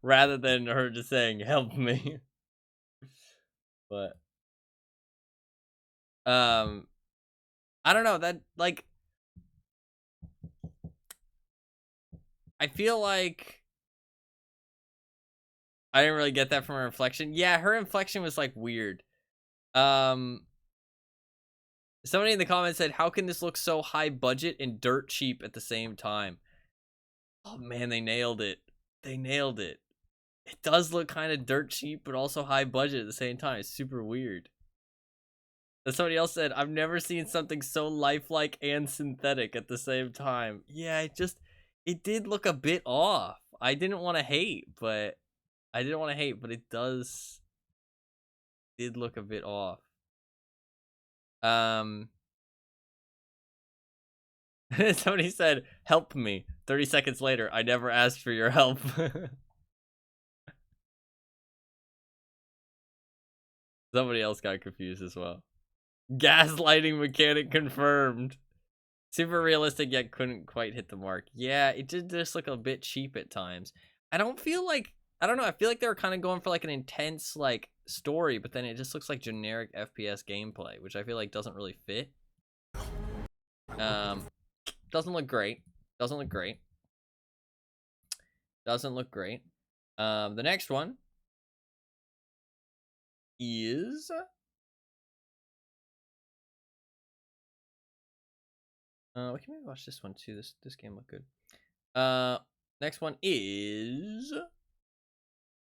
[SPEAKER 1] rather than her just saying help me. But I don't know, that like I feel like I didn't really get that from her inflection. Yeah, her inflection was like weird. Somebody in the comments said, how can this look so high budget and dirt cheap at the same time? Oh man, they nailed it. They nailed it. It does look kind of dirt cheap, but also high budget at the same time. It's super weird. And somebody else said, I've never seen something so lifelike and synthetic at the same time. Yeah, it did look a bit off. I didn't want to hate, but it did look a bit off. Somebody said, help me. 30 seconds later, I never asked for your help. Somebody else got confused as well. Gaslighting mechanic confirmed. Super realistic, yet couldn't quite hit the mark. Yeah, it did just look a bit cheap at times. I don't know, I feel like they were kind of going for like an intense like story, but then it just looks like generic FPS gameplay, which I feel like doesn't really fit. Doesn't look great. The next one is we can maybe watch this one too. This game looked good. Next one is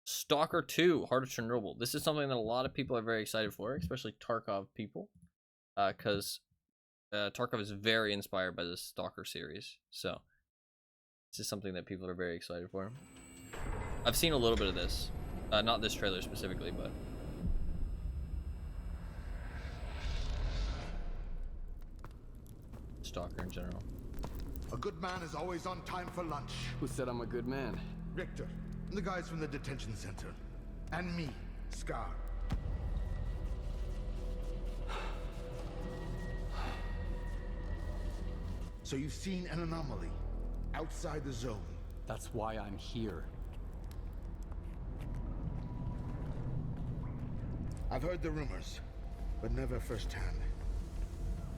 [SPEAKER 1] Stalker 2, Heart of Chernobyl. This is something that a lot of people are very excited for, especially Tarkov people, because Tarkov is very inspired by the Stalker series. So this is something that people are very excited for. I've seen a little bit of this, not this trailer specifically, but Stalker in general.
[SPEAKER 14] A good man is always on time for lunch.
[SPEAKER 15] Who said I'm a good man?
[SPEAKER 14] Richter, and the guys from the detention center. And me, Scar. So you've seen an anomaly outside the zone.
[SPEAKER 15] That's why I'm here.
[SPEAKER 14] I've heard the rumors, but never firsthand.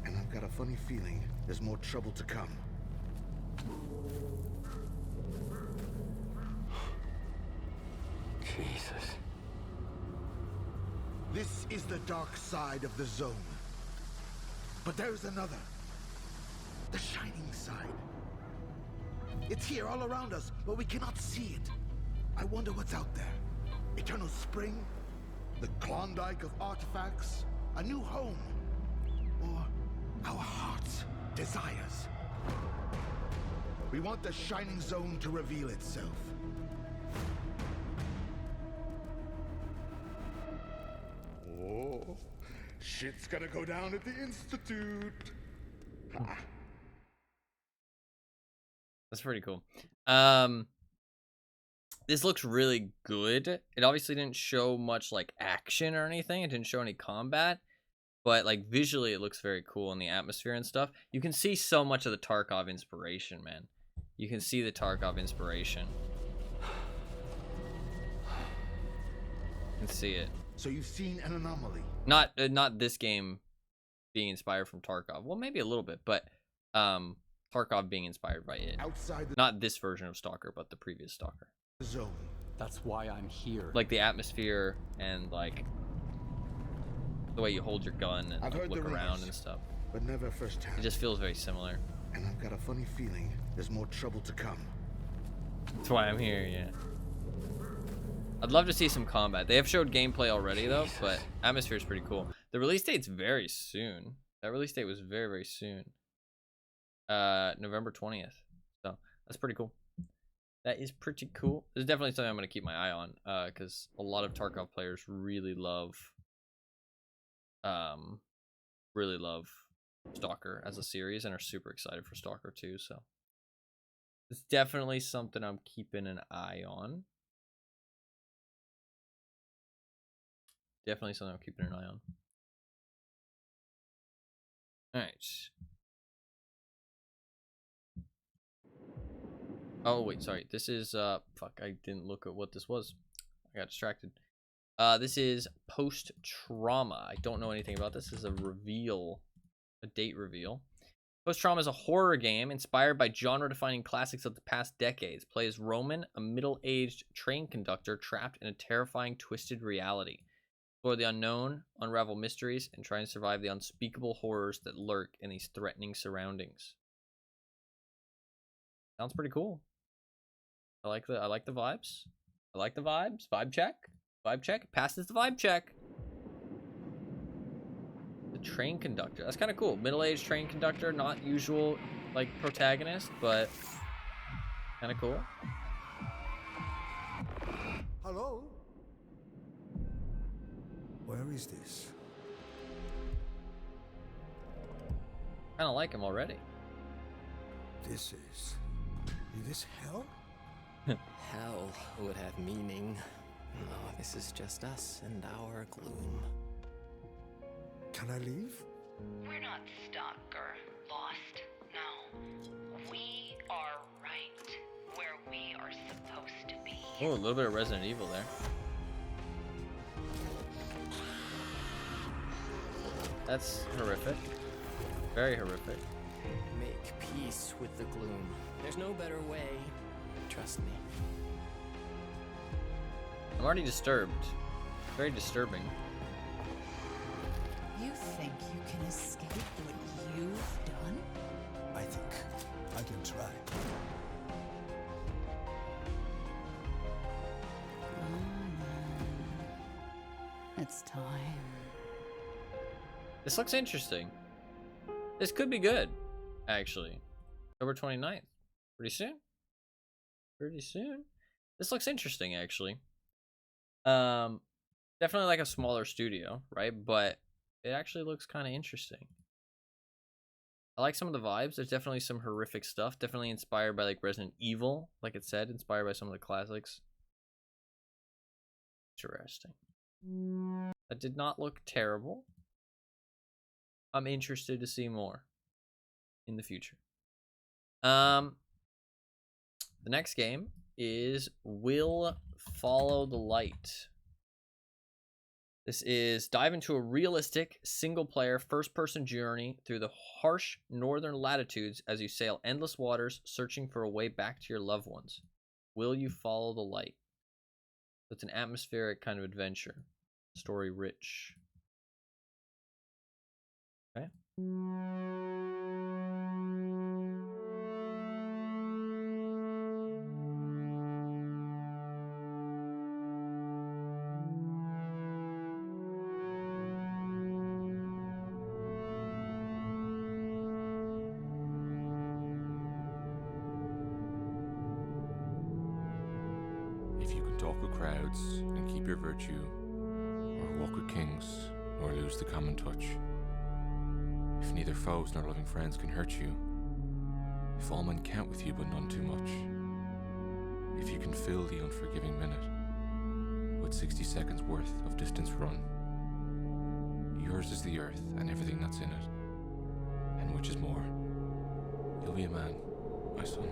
[SPEAKER 14] And I've got a funny feeling there's more trouble to come.
[SPEAKER 15] Jesus.
[SPEAKER 14] This is the dark side of the zone. But there's another. The shining side. It's here all around us, but we cannot see it. I wonder what's out there. Eternal spring? The Klondike of artifacts? A new home? Or our hearts' desires? We want the shining zone to reveal itself. Shit's gonna go down at the Institute.
[SPEAKER 1] That's pretty cool. This looks really good. It obviously didn't show much like action or anything. It didn't show any combat, but like visually it looks very cool in the atmosphere and stuff. You can see so much of the Tarkov inspiration, man. You can see the Tarkov inspiration. You can see it.
[SPEAKER 14] So you've seen an anomaly.
[SPEAKER 1] Not this game being inspired from Tarkov. Well, maybe a little bit, but Tarkov being inspired by it.
[SPEAKER 14] Outside the
[SPEAKER 1] Not this version of Stalker, but the previous Stalker.
[SPEAKER 14] zone.
[SPEAKER 15] That's why I'm here.
[SPEAKER 1] Like the atmosphere and like the way you hold your gun and
[SPEAKER 14] I've
[SPEAKER 1] like,
[SPEAKER 14] heard
[SPEAKER 1] look
[SPEAKER 14] the
[SPEAKER 1] around
[SPEAKER 14] rumors,
[SPEAKER 1] and stuff.
[SPEAKER 14] but never firsthand.
[SPEAKER 1] It just feels very similar.
[SPEAKER 14] And I've got a funny feeling there's more trouble to come.
[SPEAKER 1] That's why I'm here, yeah. I'd love to see some combat. They have showed gameplay already though, but atmosphere is pretty cool. The release date's very soon. That release date was very, very soon. November 20th. So that's pretty cool. That is pretty cool. This is definitely something I'm going to keep my eye on, because a lot of Tarkov players really love Stalker as a series and are super excited for Stalker 2. So it's definitely something I'm keeping an eye on. Definitely something I'm keeping an eye on. All right. Oh wait, sorry. This is fuck, I didn't look at what this was. I got distracted. This is Post Trauma. I don't know anything about this. This is a reveal, a date reveal. Post Trauma is a horror game inspired by genre-defining classics of the past decades. Play as Roman, a middle-aged train conductor trapped in a terrifying, twisted reality. Explore the unknown, unravel mysteries, and try and survive the unspeakable horrors that lurk in these threatening surroundings. Sounds pretty cool. I like the vibes. I like the vibes. Vibe check. Vibe check. Passes the vibe check. The train conductor. That's kind of cool. Middle-aged train conductor. Not usual, like, protagonist, but kind of cool.
[SPEAKER 4] Hello? Where is this?
[SPEAKER 1] Kind of like him already.
[SPEAKER 4] Is this hell?
[SPEAKER 16] Hell would have meaning. No, this is just us and our gloom.
[SPEAKER 4] Can I leave?
[SPEAKER 17] We're not stuck or lost. No. We are right where we are supposed to be.
[SPEAKER 1] Oh, a little bit of Resident Evil there. That's horrific. Very horrific.
[SPEAKER 16] Make peace with the gloom. There's no better way. Trust me.
[SPEAKER 1] I'm already disturbed. Very disturbing.
[SPEAKER 17] You think you can escape what you've done?
[SPEAKER 4] I think I can try.
[SPEAKER 17] It's time.
[SPEAKER 1] This looks interesting. This could be good, actually. October 29th. Pretty soon. Pretty soon. This looks interesting, actually. Definitely like a smaller studio, right? But it actually looks kind of interesting. I like some of the vibes. There's definitely some horrific stuff. Definitely inspired by like Resident Evil, like it said, inspired by some of the classics. Interesting. That did not look terrible. I'm interested to see more in the future. The next game is Will Follow the Light. This is dive into a realistic single-player first-person journey through the harsh northern latitudes as you sail endless waters searching for a way back to your loved ones. Will you follow the light? It's an atmospheric kind of adventure. Story rich. Okay.
[SPEAKER 18] If you can talk with crowds and keep your virtue, or walk with kings or lose the common touch. If neither foes nor loving friends can hurt you, if all men count with you but none too much, if you can fill the unforgiving minute with 60 seconds worth of distance run, yours is the earth and everything that's in it, and which is more, you'll be a man, my son.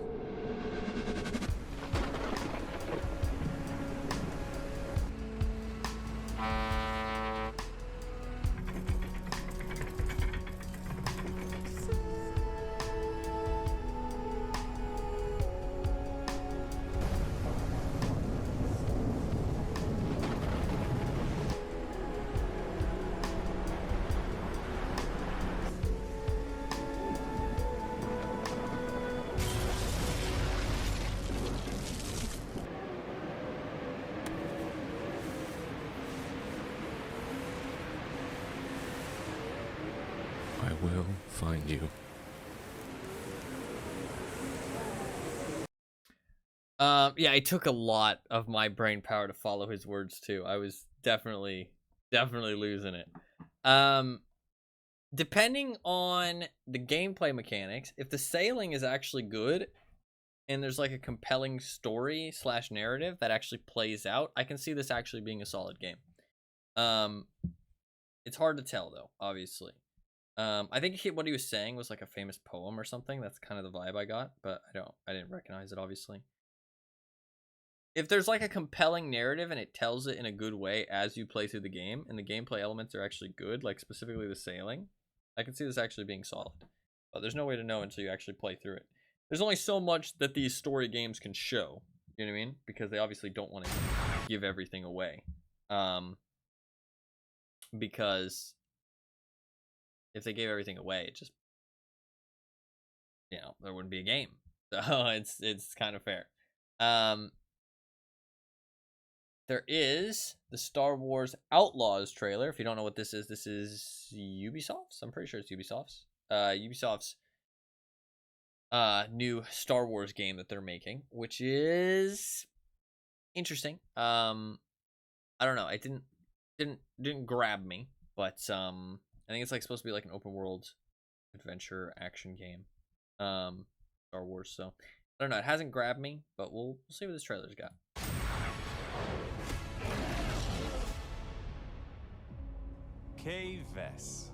[SPEAKER 18] I will find you.
[SPEAKER 1] Yeah, it took a lot of my brain power to follow his words too. I was definitely losing it. Depending on the gameplay mechanics, if the sailing is actually good and there's like a compelling story / narrative that actually plays out, I can see this actually being a solid game. It's hard to tell though, obviously. I think what he was saying was like a famous poem or something. That's kind of the vibe I got, but I didn't recognize it, obviously. If there's like a compelling narrative and it tells it in a good way as you play through the game, and the gameplay elements are actually good, like specifically the sailing, I can see this actually being solid. But there's no way to know until you actually play through it. There's only so much that these story games can show, you know what I mean? Because they obviously don't want to give everything away. Because if they gave everything away, it just, you know, there wouldn't be a game. So it's kind of fair. There is the Star Wars Outlaws trailer. If you don't know what this is Ubisoft's. I'm pretty sure it's Ubisoft's. Ubisoft's new Star Wars game that they're making, which is interesting. I don't know. It didn't grab me, but I think it's like supposed to be like an open world adventure action game. Star Wars. So I don't know. It hasn't grabbed me, but we'll see what this trailer's got.
[SPEAKER 19] Kay Vess,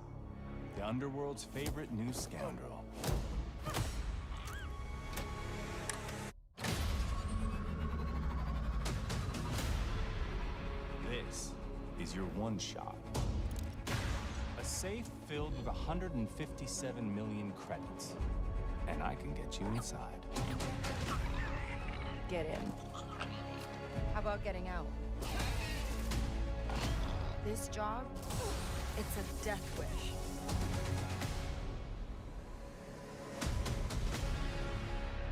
[SPEAKER 19] the underworld's favorite new scoundrel. This is your one shot. A safe filled with 157 million credits. And I can get you inside.
[SPEAKER 20] Get in. How about getting out? This job, it's a death wish.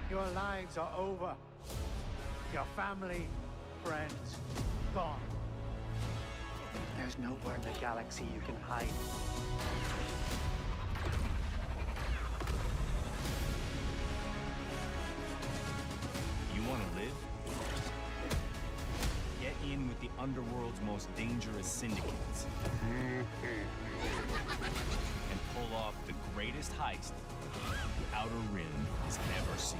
[SPEAKER 21] Your lives are over. Your family, friends, gone. There's nowhere in the galaxy you can hide.
[SPEAKER 19] You want to live? Get in with the underworld's most dangerous syndicates. And pull off the greatest heist the Outer Rim has ever seen.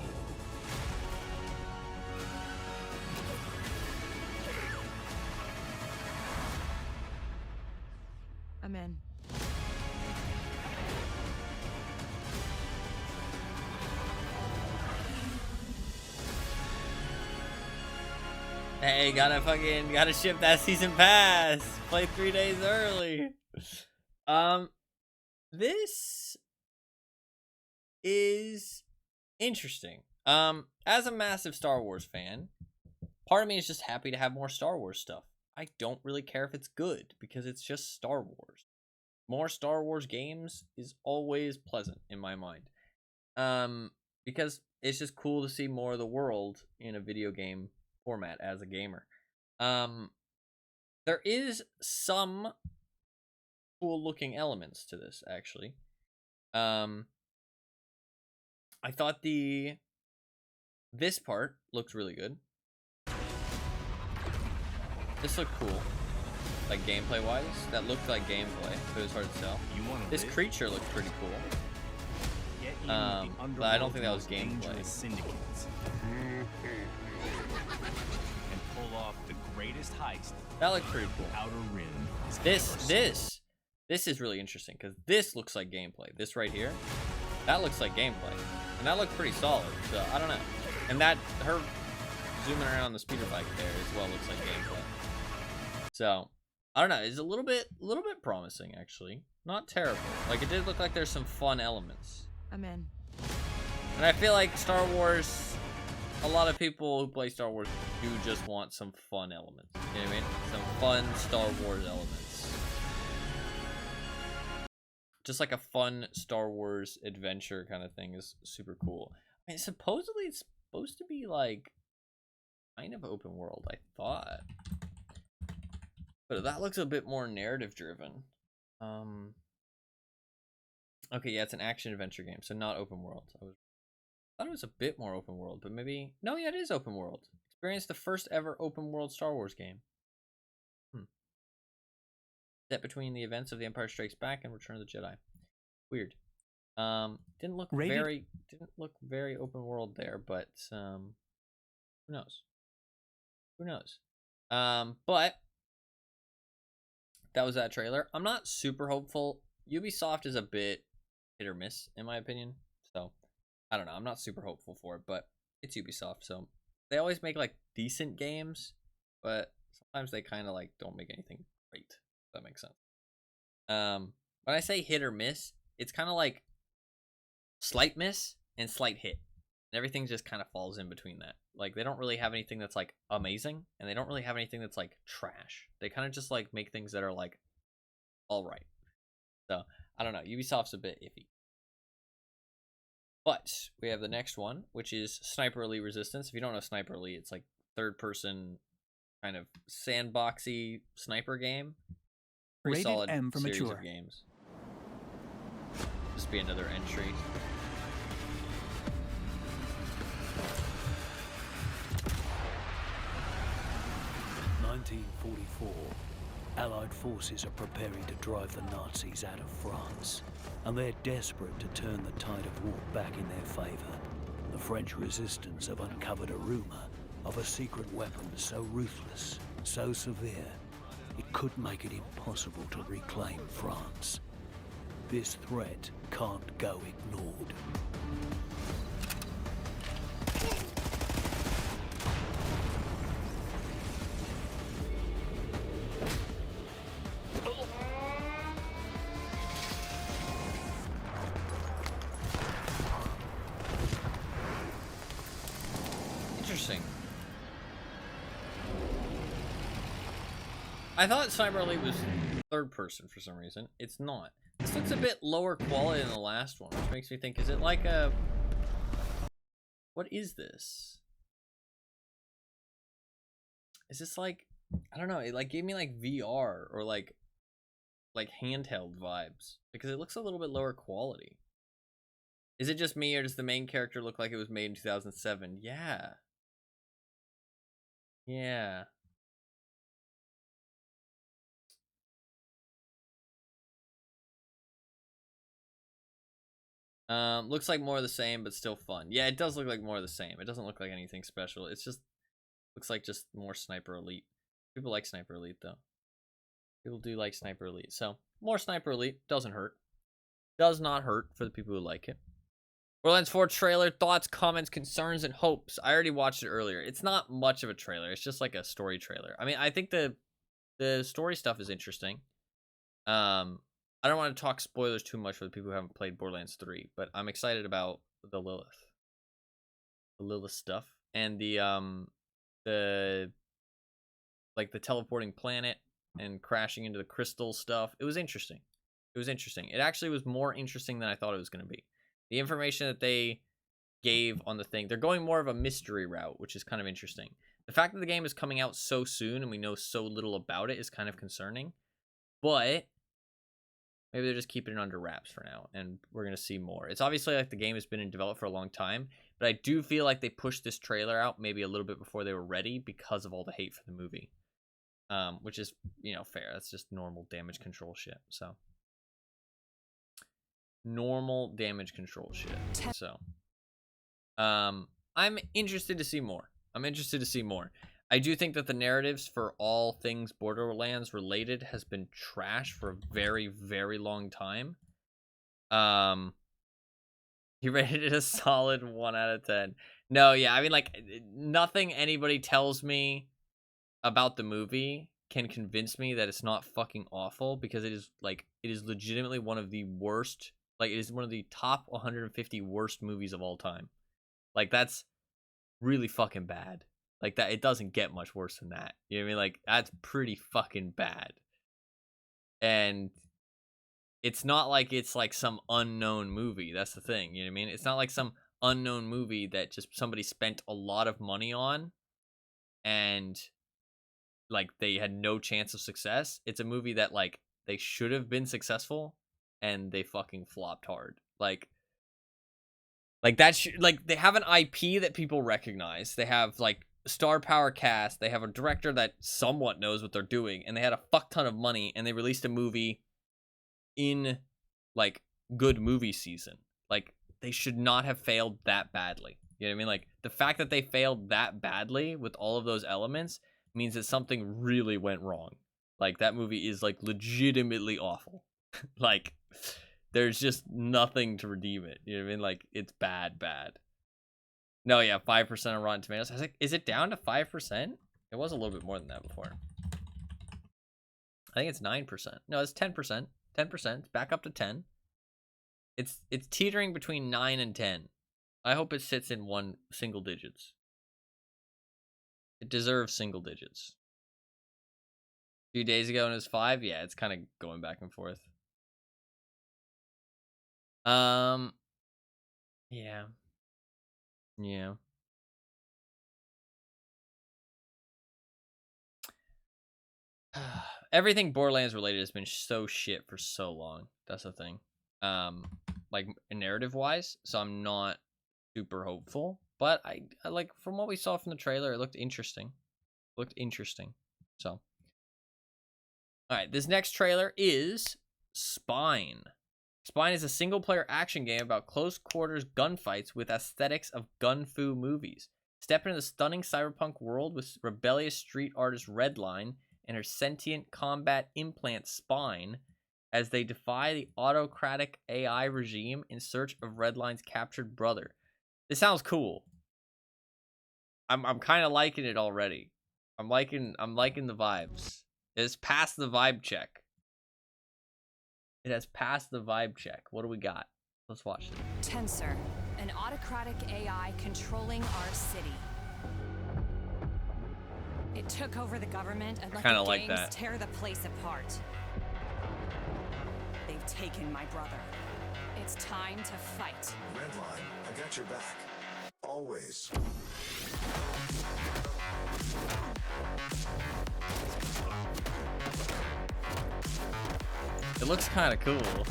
[SPEAKER 20] I'm in.
[SPEAKER 1] Hey, gotta ship that season pass. Play 3 days early. This is interesting. As a massive Star Wars fan, part of me is just happy to have more Star Wars stuff. I don't really care if it's good because it's just Star Wars. More Star Wars games is always pleasant in my mind. Because it's just cool to see more of the world in a video game format as a gamer. There is some cool looking elements to this, actually. I thought this part looked really good. This looked cool. like gameplay wise, that looked like gameplay, but it was hard to tell. This creature looked pretty cool. But I don't think that was gameplay.
[SPEAKER 19] Syndicates. And pull off the greatest heist.
[SPEAKER 1] That looked pretty cool.
[SPEAKER 19] Outer Rim.
[SPEAKER 1] This is really interesting because this looks like gameplay. This right here, that looks like gameplay, and that looked pretty solid. So I don't know. And that her zooming around on the speeder bike there as well looks like gameplay. So I don't know. It's a little bit promising actually. Not terrible. Like it did look like there's some fun elements.
[SPEAKER 20] I'm in.
[SPEAKER 1] And I feel like Star Wars, a lot of people who play Star Wars do just want some fun elements. You know what I mean? Some fun Star Wars elements. Just like a fun Star Wars adventure kind of thing is super cool. I mean, supposedly it's supposed to be like kind of open world, I thought. But that looks a bit more narrative driven. Okay, yeah, it's an action adventure game, so not open world. I thought it was a bit more open world, but maybe... No, yeah, it is open world. Experience the first ever open world Star Wars game. Set between the events of The Empire Strikes Back and Return of the Jedi. Weird. Didn't look very open world there, but who knows? Who knows? But that was that trailer. I'm not super hopeful. Ubisoft is a bit hit or miss in my opinion. So I don't know. I'm not super hopeful for it, but it's Ubisoft, so they always make like decent games, but sometimes they kind of like don't make anything great. If that makes sense. When I say hit or miss, it's kind of like slight miss and slight hit. And everything just kind of falls in between that. Like they don't really have anything that's like amazing, and they don't really have anything that's like trash. They kind of just like make things that are like all right. So I don't know. Ubisoft's a bit iffy. But we have the next one, which is Sniper Elite Resistance. If you don't know Sniper Elite, it's like third-person kind of sandboxy sniper game. Pretty
[SPEAKER 6] Rated
[SPEAKER 1] solid
[SPEAKER 6] M for
[SPEAKER 1] series
[SPEAKER 6] mature.
[SPEAKER 1] of games. Just be another entry.
[SPEAKER 2] (1944). Allied forces are preparing to drive the Nazis out of France, and they're desperate to turn the tide of war back in their favour. The French resistance have uncovered a rumour of a secret weapon so ruthless, so severe, it could make it impossible to reclaim France. This threat can't go ignored.
[SPEAKER 1] Interesting. I thought Sniper Elite was third person for some reason. It's not. This looks a bit lower quality than the last one, which makes me think, is it like a... What is this? Is this like... I don't know, it like gave me like VR or like handheld vibes. Because it looks a little bit lower quality. Is it just me, or does the main character look like it was made in 2007? Yeah. Yeah. Looks like more of the same, but still fun. Yeah, it does look like more of the same. It doesn't look like anything special. It's just looks like just more Sniper Elite. People like Sniper Elite though. People do like Sniper Elite. So more Sniper Elite doesn't hurt. Does not hurt for the people who like it. Borderlands 4 trailer, thoughts, comments, concerns, and hopes. I already watched it earlier. It's not much of a trailer. It's just like a story trailer. I mean, I think the story stuff is interesting. I don't want to talk spoilers too much for the people who haven't played Borderlands 3, but I'm excited about the Lilith stuff and the teleporting planet and crashing into the crystal stuff. It was interesting. It actually was more interesting than I thought it was going to be. The information that they gave on the thing, they're going more of a mystery route, which is kind of interesting. The fact that the game is coming out so soon and we know so little about it is kind of concerning, but maybe they're just keeping it under wraps for now, and we're going to see more. It's obviously like the game has been in development for a long time, but I do feel like they pushed this trailer out maybe a little bit before they were ready because of all the hate for the movie. which is, you know, fair. That's just normal damage control shit. So normal damage control shit. So I'm interested to see more. I do think that the narratives for all things Borderlands related has been trash for a very, very long time. He rated it a solid 1 out of 10. No, yeah, I mean, like, nothing anybody tells me about the movie can convince me that it's not fucking awful, because it is, like, it is legitimately one of the worst, like, it is one of the top 150 worst movies of all time. Like, that's really fucking bad. Like, that, it doesn't get much worse than that. You know what I mean? Like, that's pretty fucking bad. And it's not like it's like some unknown movie. That's the thing. You know what I mean? It's not like some unknown movie that just somebody spent a lot of money on and like they had no chance of success. It's a movie that like they should have been successful and they fucking flopped hard. Like that like they have an IP that people recognize. They have like star power cast. They have a director that somewhat knows what they're doing, and they had a fuck ton of money, and they released a movie in like good movie season. Like they should not have failed that badly. You know what I mean? Like the fact that they failed that badly with all of those elements means that something really went wrong. Like that movie is like legitimately awful. Like there's just nothing to redeem it. You know what I mean? Like it's bad. No, yeah, 5% on Rotten Tomatoes. I was like, is it down to 5%? It was a little bit more than that before. I think it's 9%. No, it's 10%. 10%. It's back up to 10. It's teetering between 9 and 10. I hope it sits in single digits. It deserves single digits. A few days ago, and it was 5. Yeah, it's kind of going back and forth. Yeah. Everything Borderlands related has been so shit for so long. That's the thing. Like narrative wise, so I'm not super hopeful. But I like from what we saw from the trailer, it looked interesting. So, all right, this next trailer is Spine. Spine is a single-player action game about close-quarters gunfights with aesthetics of gun-fu movies. Step into the stunning cyberpunk world with rebellious street artist Redline and her sentient combat implant Spine as they defy the autocratic AI regime in search of Redline's captured brother. This sounds cool. I'm kind of liking it already. I'm liking the vibes. It's passed the vibe check. It has passed the vibe check. What do we got? Let's watch it.
[SPEAKER 7] Tensor, an autocratic AI controlling our city. It took over the government and let the gangs tear the place apart. They've taken my brother. It's time to fight.
[SPEAKER 22] Redline, I got your back. Always.
[SPEAKER 1] It looks kind of cool.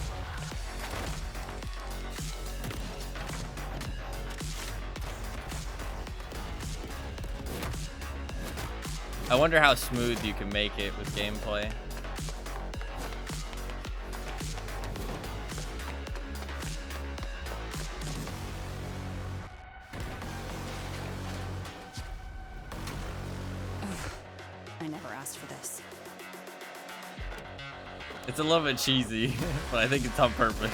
[SPEAKER 1] I wonder how smooth you can make it with gameplay.
[SPEAKER 7] I never asked for this.
[SPEAKER 1] It's a little bit cheesy, but I think it's on purpose.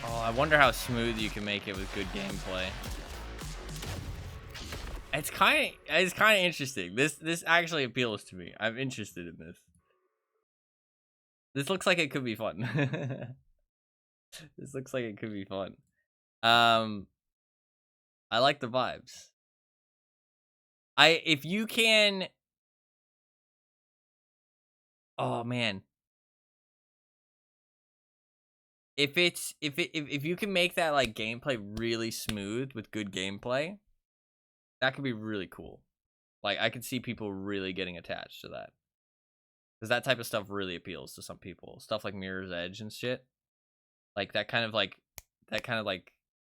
[SPEAKER 1] Oh, I wonder how smooth you can make it with good gameplay. It's kind of interesting. This actually appeals to me. I'm interested in this. This looks like it could be fun. This looks like it could be fun. I like the vibes. If you can. Oh man. if you can make that like gameplay really smooth with good gameplay, that could be really cool. Like I could see people really getting attached to that. Because that type of stuff really appeals to some people. Stuff like Mirror's Edge and shit. Like that kind of like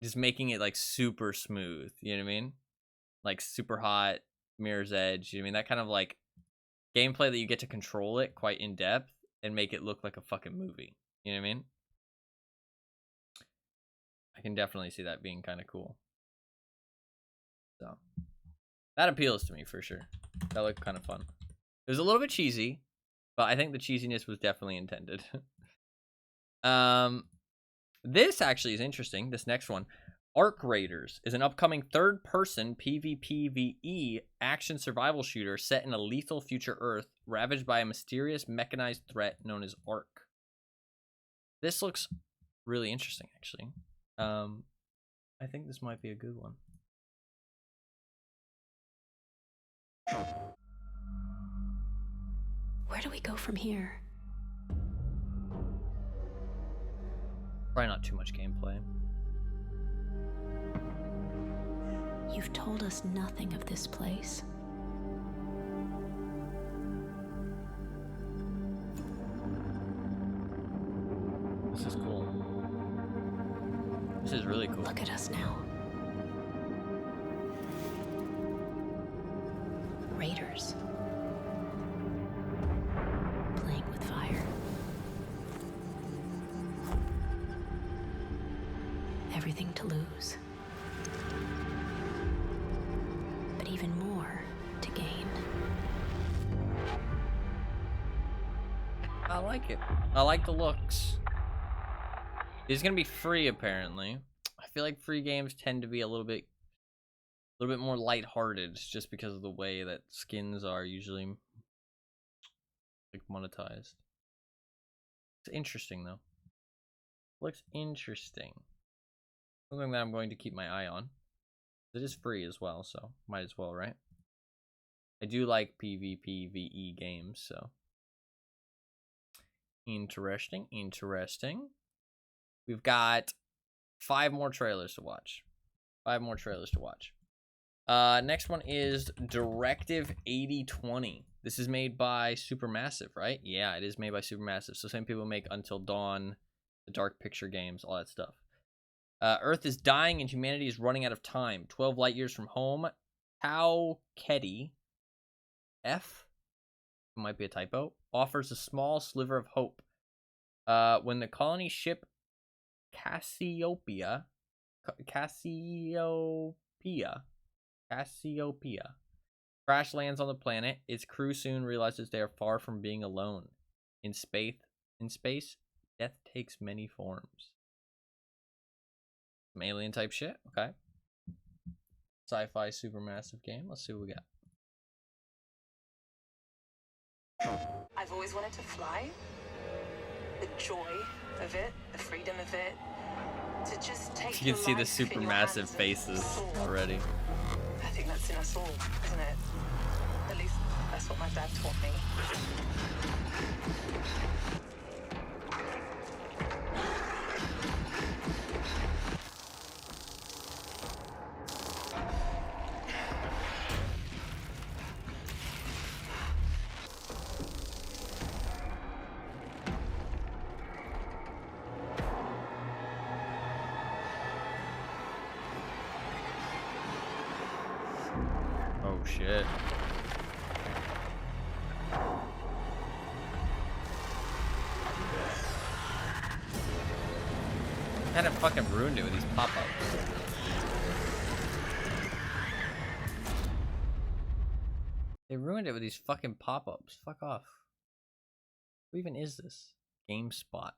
[SPEAKER 1] just making it like super smooth, you know what I mean? Like super hot, Mirror's Edge, you know what I mean? That kind of like gameplay that you get to control it quite in depth and make it look like a fucking movie. You know what I mean? I can definitely see that being kind of cool. So that appeals to me for sure. That looked kind of fun. It was a little bit cheesy, but I think the cheesiness was definitely intended. This actually is interesting. This next one, Arc Raiders, is an upcoming third-person PvPvE action survival shooter set in a lethal future Earth ravaged by a mysterious mechanized threat known as Arc. This looks really interesting, actually. I think this might be a good one.
[SPEAKER 12] Where do we go from here?
[SPEAKER 1] Probably not too much gameplay.
[SPEAKER 12] You've told us nothing of this place.
[SPEAKER 1] This is cool. This is really cool.
[SPEAKER 12] Look at us now. Raiders. Playing with fire. Everything to lose. But even more to gain.
[SPEAKER 1] I like it. I like the looks. It's gonna be free apparently. I feel like free games tend to be a little bit more lighthearted just because of the way that skins are usually like monetized. It's interesting though. Looks interesting. Something that I'm going to keep my eye on. It is free as well, so might as well, right? I do like PvPvE games, so interesting. We've got 5 more trailers to watch. Next one is Directive 8020. This is made by Supermassive, right? Yeah, it is made by Supermassive. So same people make Until Dawn, the Dark Picture games, all that stuff. Earth is dying and humanity is running out of time. 12 light years from home. Tau Keti F, might be a typo, offers a small sliver of hope. When the colony ship Cassiopeia crash lands on the planet, its crew soon realizes they are far from being alone. In space, death takes many forms. Some alien type shit, okay. Sci-fi Supermassive game. Let's see what we got.
[SPEAKER 8] I've always wanted to fly. The joy of it, the freedom of it. To just take
[SPEAKER 1] You can see the Supermassive faces already.
[SPEAKER 8] I think that's in us all, isn't it? At least that's what my dad taught me.
[SPEAKER 1] Oh shit. Kind of fucking ruined it with these pop-ups. They ruined it with these fucking pop-ups. Fuck off. Who even is this? GameSpot.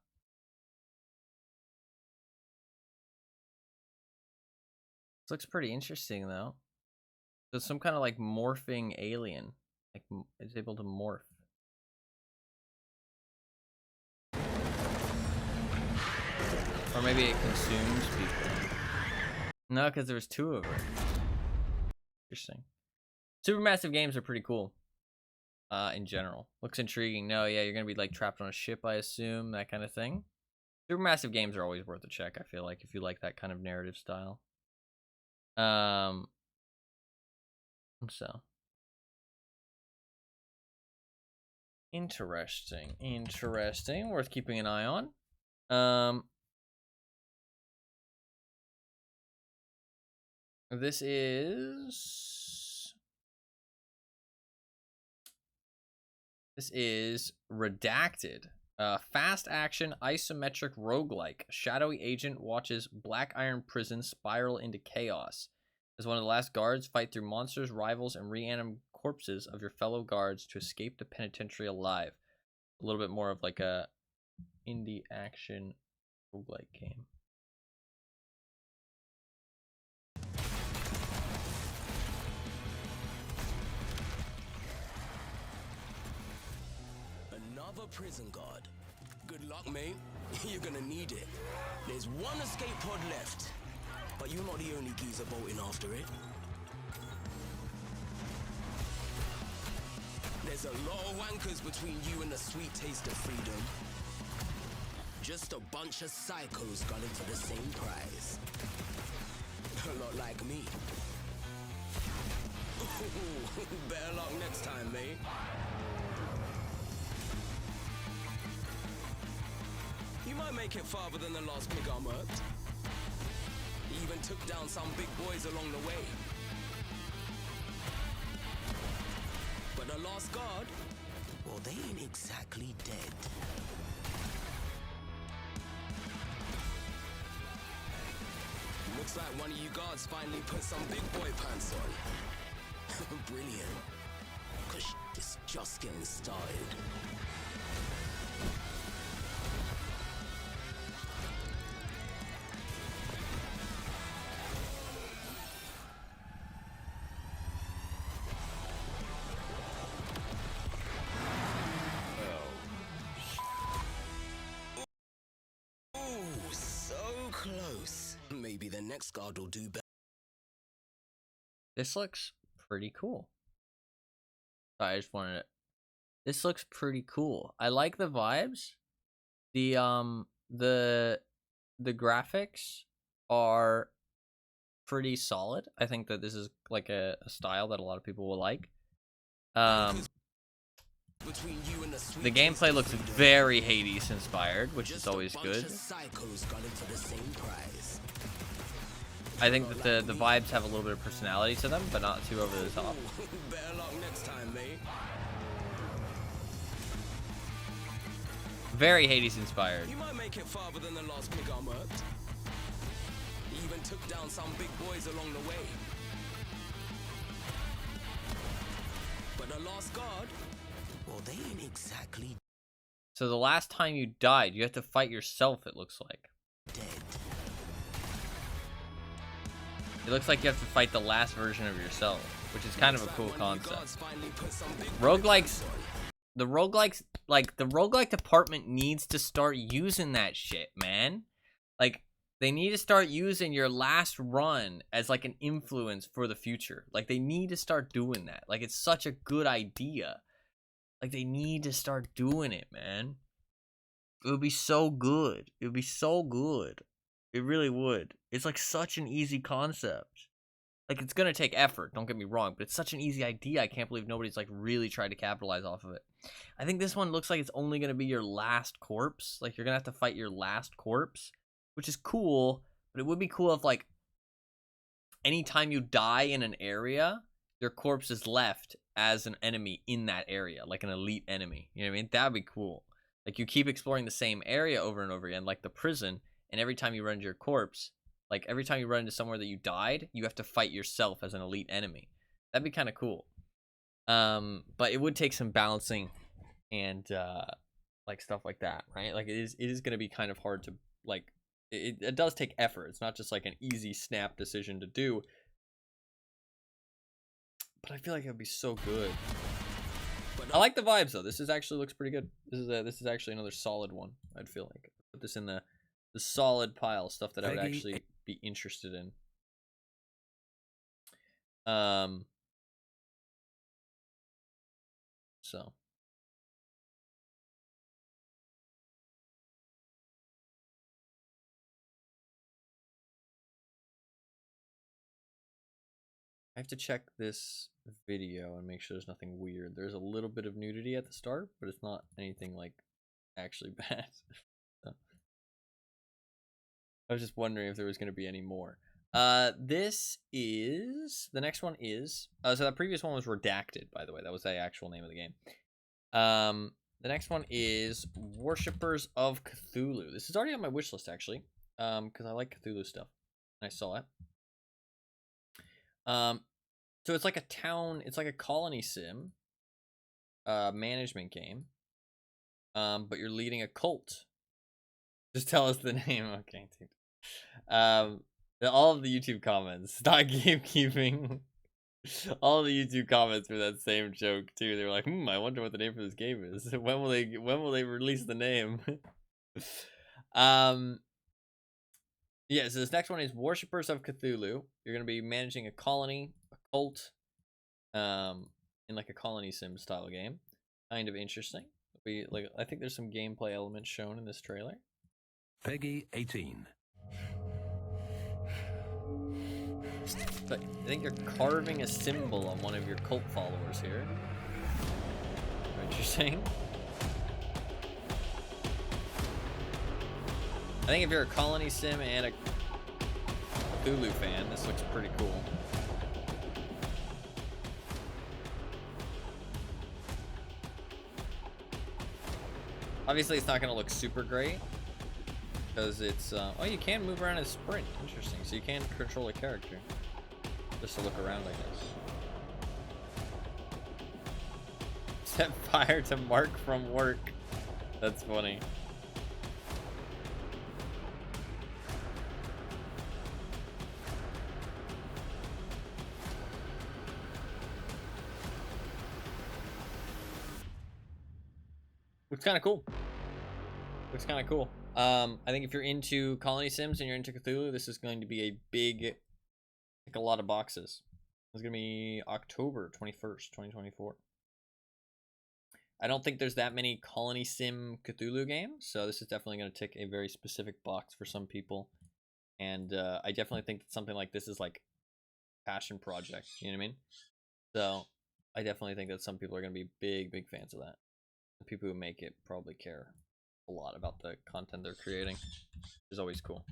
[SPEAKER 1] This looks pretty interesting though. So it's some kind of like morphing alien. Like it's able to morph. Or maybe it consumes people. No, because there was 2 of her. Interesting. Supermassive games are pretty cool. In general. Looks intriguing. No, yeah, you're gonna be like trapped on a ship, I assume, that kind of thing. Supermassive games are always worth a check, I feel like, if you like that kind of narrative style. So interesting, worth keeping an eye on. This is Redacted. Fast action isometric roguelike. Shadowy agent watches Black Iron prison spiral into chaos. As one of the last guards, fight through monsters, rivals, and reanimate corpses of your fellow guards to escape the penitentiary alive. A little bit more of like a indie action roguelike game.
[SPEAKER 9] Another prison guard. Good luck, mate. You're gonna need it. There's one escape pod left, but you're not the only geezer bolting after it. There's a lot of wankers between you and the sweet taste of freedom. Just a bunch of psychos gunning for the same prize. A lot like me. Better luck next time, mate. You might make it farther than the last pig I murked. He even took down some big boys along the way. But the last guard, well, they ain't exactly dead. Looks like one of you guards finally put some big boy pants on. Brilliant. 'Cause it's just getting started. Close. Maybe the next guard will do better.
[SPEAKER 1] This looks pretty cool. I just wanted it. This looks pretty cool. I like the vibes. The graphics are pretty solid. I think that this is like a style that a lot of people will like. The gameplay looks very Hades inspired, which is always good. I think that the vibes have a little bit of personality to them, but not too over the top.
[SPEAKER 9] Better luck next time, mate.
[SPEAKER 1] Very Hades inspired.
[SPEAKER 9] You might make it farther than the last pig I murked. He even took down some big boys along the way. But the last guard, well, they ain't exactly
[SPEAKER 1] So the last time you died, you have to fight yourself, it looks like.
[SPEAKER 9] dead.
[SPEAKER 1] It looks like you have to fight the last version of yourself, which is kind of a cool concept. Roguelikes, the roguelike department needs to start using that shit, man. Like, they need to start using your last run as like an influence for the future. Like, they need to start doing that. Like, it's such a good idea. Like, they need to start doing it, man. It would be so good. It would be so good. It really would. It's like such an easy concept. Like, it's gonna take effort, don't get me wrong, but it's such an easy idea. I can't believe nobody's like really tried to capitalize off of it. I think this one looks like it's only gonna be your last corpse. Like, you're gonna have to fight your last corpse, which is cool, but it would be cool if like anytime you die in an area, your corpse is left as an enemy in that area, like an elite enemy. You know what I mean? That'd be cool. Like, you keep exploring the same area over and over again, like the prison, and every time you run into your corpse, like every time you run into somewhere that you died, you have to fight yourself as an elite enemy. That'd be kind of cool. But it would take some balancing and like stuff like that, right? Like, it is going to be kind of hard to like. It does take effort. It's not just like an easy snap decision to do. But I feel like it would be so good. I like the vibes though. This actually looks pretty good. This is actually another solid one. I'd feel like put this in the solid pile of stuff that I would actually be interested in. So I have to check this video and make sure there's nothing weird. There's a little bit of nudity at the start, but it's not anything like actually bad. So, I was just wondering if there was going to be any more. This is the next one is so that previous one was redacted, by the way. That was the actual name of the game. The next one is Worshippers of Cthulhu. This is already on my wish list actually, because I like Cthulhu stuff. And I saw it. So it's like a town, it's like a colony sim, management game. But you're leading a cult. Just tell us the name. Okay, dude. All of the YouTube comments, not gamekeeping. All of the YouTube comments were that same joke too. They were like, I wonder what the name for this game is. When will they release the name? Yeah, so this next one is Worshippers of Cthulhu. You're gonna be managing a colony, a cult, in like a colony sim style game. Kind of interesting. I think there's some gameplay elements shown in this trailer.
[SPEAKER 10] Peggy 18.
[SPEAKER 1] But I think you're carving a symbol on one of your cult followers here. Interesting. I think if you're a colony sim and a Cthulhu fan, this looks pretty cool. Obviously, it's not going to look super great because it's oh, you can move around and sprint. Interesting. So you can control a character just to look around, I guess. Set fire to Mark from work. That's funny. Looks kind of cool. Looks kind of cool. I think if you're into colony sims and you're into Cthulhu, this is going to be a big, tick a lot of boxes. It's going to be October 21st, 2024. I don't think there's that many colony sim Cthulhu games, so this is definitely going to tick a very specific box for some people. And I definitely think that something like this is like a passion project, you know what I mean? So I definitely think that some people are going to be big fans of that. The people who make it probably care a lot about the content they're creating, which is always cool.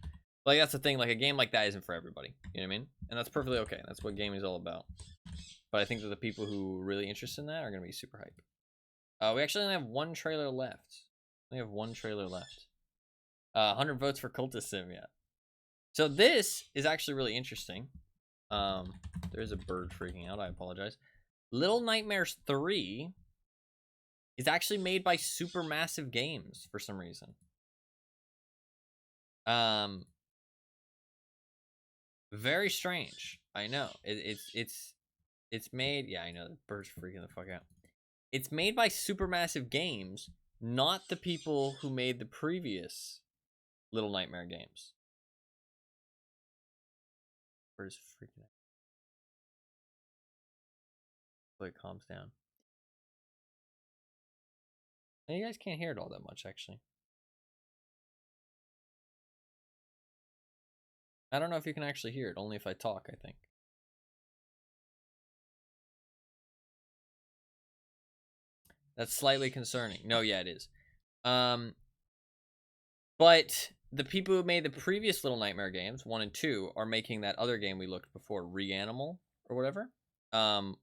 [SPEAKER 1] Like, that's the thing, like a game like that isn't for everybody, you know what I mean? And that's perfectly okay. That's what gaming is all about. But I think that the people who are really interested in that are going to be super hype. We actually only have one trailer left. We have one trailer left. 100 votes for Cultist Sim, yeah. So this is actually really interesting. There's a bird freaking out. I apologize. Little Nightmares 3 is actually made by Supermassive Games for some reason. Very strange. I know. It's made. Yeah, I know. The bird's freaking the fuck out. It's made by Supermassive Games, not the people who made the previous Little Nightmare games. Bird's freaking out. So it calms down. And you guys can't hear it all that much, actually. I don't know if you can actually hear it, only if I talk, I think. That's slightly concerning. No, yeah, it is. But the people who made the previous Little Nightmare games, 1 and 2, are making that other game we looked before, Reanimal or whatever.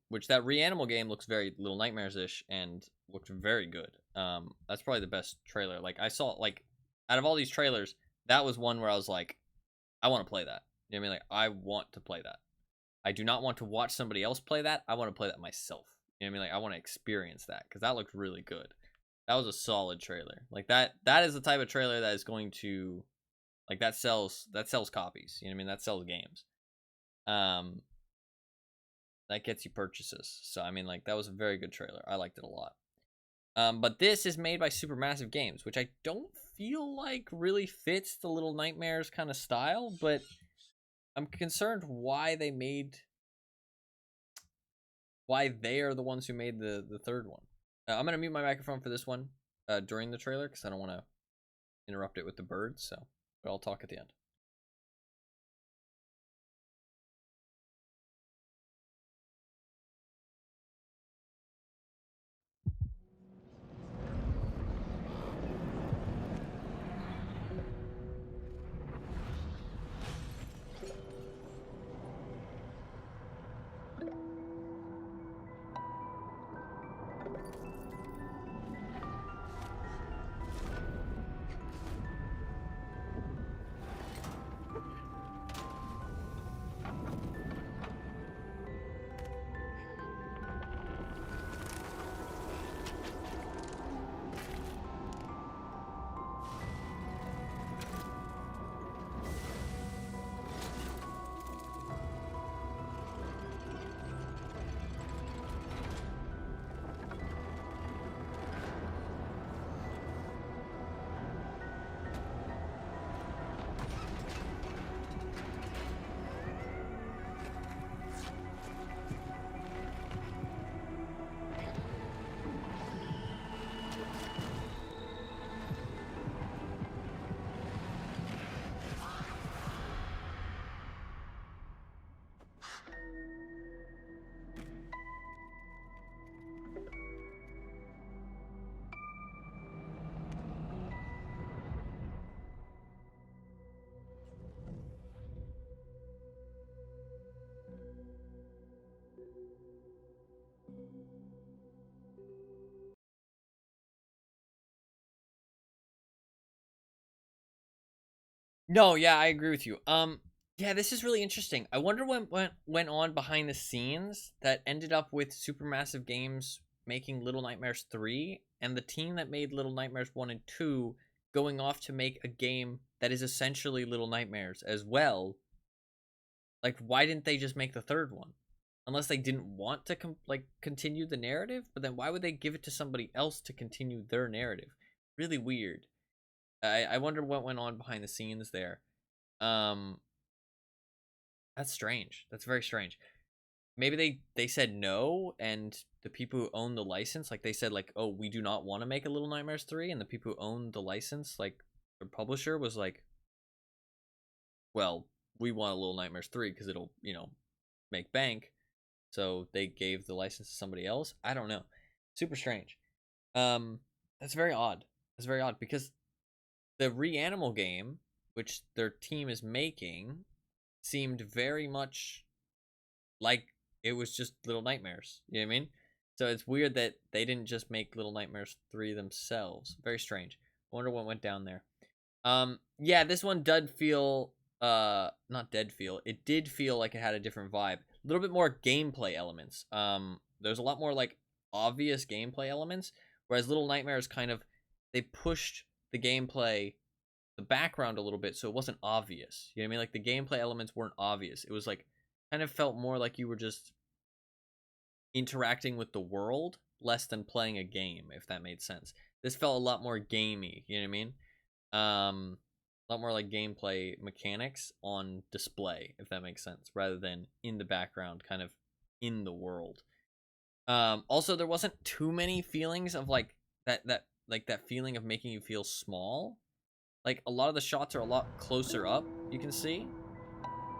[SPEAKER 1] Which that Reanimal game looks very Little Nightmares-ish and looked very good. That's probably the best trailer. Like, I saw, like, out of all these trailers, that was one where I was like, I want to play that. You know what I mean? Like, I want to play that. I do not want to watch somebody else play that. I want to play that myself. You know what I mean? Like, I want to experience that because that looked really good. That was a solid trailer. Like, that is the type of trailer that is going to, like, that sells copies. You know what I mean? That sells games. That gets you purchases. So, I mean, like, that was a very good trailer. I liked it a lot. But this is made by Supermassive Games, which I don't feel like really fits the Little Nightmares kind of style, but I'm concerned why they are the ones who made the third one. I'm going to mute my microphone for this one during the trailer because I don't want to interrupt it with the birds, so but I'll talk at the end. No, yeah, I agree with you. Yeah, this is really interesting. I wonder what went on behind the scenes that ended up with Supermassive Games making Little Nightmares 3 and the team that made Little Nightmares 1 and 2 going off to make a game that is essentially Little Nightmares as well. Like, why didn't they just make the third one? Unless they didn't want to continue the narrative, but then why would they give it to somebody else to continue their narrative? Really weird. I wonder what went on behind the scenes there. That's strange. That's very strange. Maybe they said no, and the people who own the license, like they said, like, oh, we do not want to make a Little Nightmares 3, and the people who own the license, like the publisher, was like, well, we want a Little Nightmares 3 because it'll, you know, make bank. So they gave the license to somebody else. I don't know. Super strange. That's very odd. That's very odd because the Reanimal game, which their team is making, seemed very much like it was just Little Nightmares. You know what I mean? So it's weird that they didn't just make Little Nightmares 3 themselves. Very strange. I wonder what went down there. Yeah, this one did feel not dead feel. It did feel like it had a different vibe. A little bit more gameplay elements. There's a lot more like obvious gameplay elements, whereas Little Nightmares kind of they pushed the gameplay the background a little bit so it wasn't obvious. You know what I mean? Like the gameplay elements weren't obvious. It was like kind of felt more like you were just interacting with the world less than playing a game, if that made sense. This felt a lot more gamey, you know what I mean? A lot more like gameplay mechanics on display, if that makes sense, rather than in the background, kind of in the world. Also, there wasn't too many feelings of like that feeling of making you feel small. Like a lot of the shots are a lot closer up, you can see,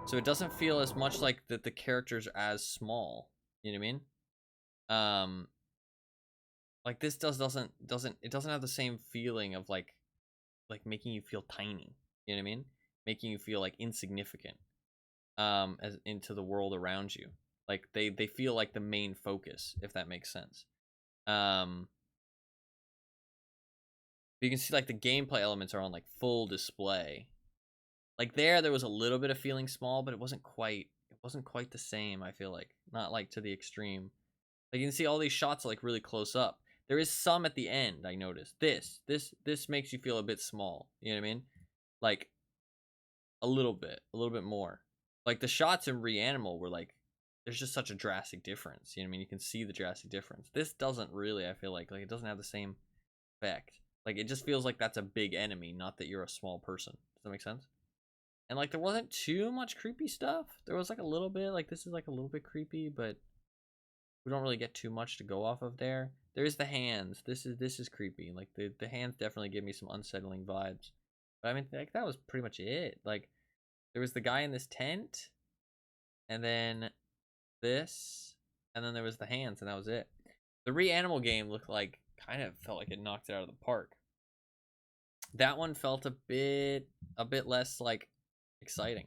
[SPEAKER 1] so it doesn't feel as much like that the characters are as small. You know what I mean? Like this doesn't have the same feeling of like making you feel tiny. You know what I mean? Making you feel like insignificant as into the world around you. Like they feel like the main focus, if that makes sense. You can see like the gameplay elements are on like full display. Like there was a little bit of feeling small, but it wasn't quite the same, I feel like. Not like to the extreme. Like you can see all these shots like really close up. There is some at the end, I noticed. This makes you feel a bit small. You know what I mean? Like a little bit more. Like the shots in Reanimal were like, there's just such a drastic difference. You know what I mean? You can see the drastic difference. This doesn't really, I feel like it doesn't have the same effect. Like it just feels like that's a big enemy, not that you're a small person. Does that make sense? And like there wasn't too much creepy stuff. There was like a little bit, like this is like a little bit creepy, but we don't really get too much to go off of there. There's the hands. This is creepy. Like the hands definitely give me some unsettling vibes. But I mean, like that was pretty much it. Like there was the guy in this tent, and then this, and then there was the hands, and that was it. The Reanimal game looked like kind of felt like it knocked it out of the park. That one felt a bit less like exciting.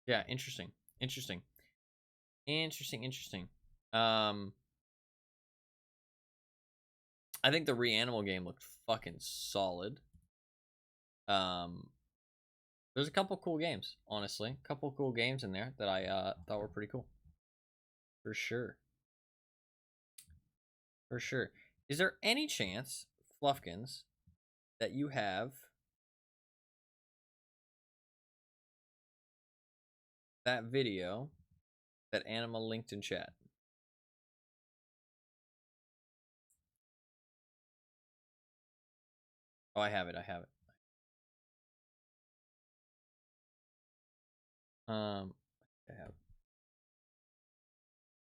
[SPEAKER 1] Yeah, interesting. I think the Reanimal game looked fucking solid. There's a couple cool games, honestly. A couple cool games in there that I thought were pretty cool. For sure. For sure. Is there any chance, Fluffkins, that you have that video that Anima linked in chat? Oh, I have it. I have.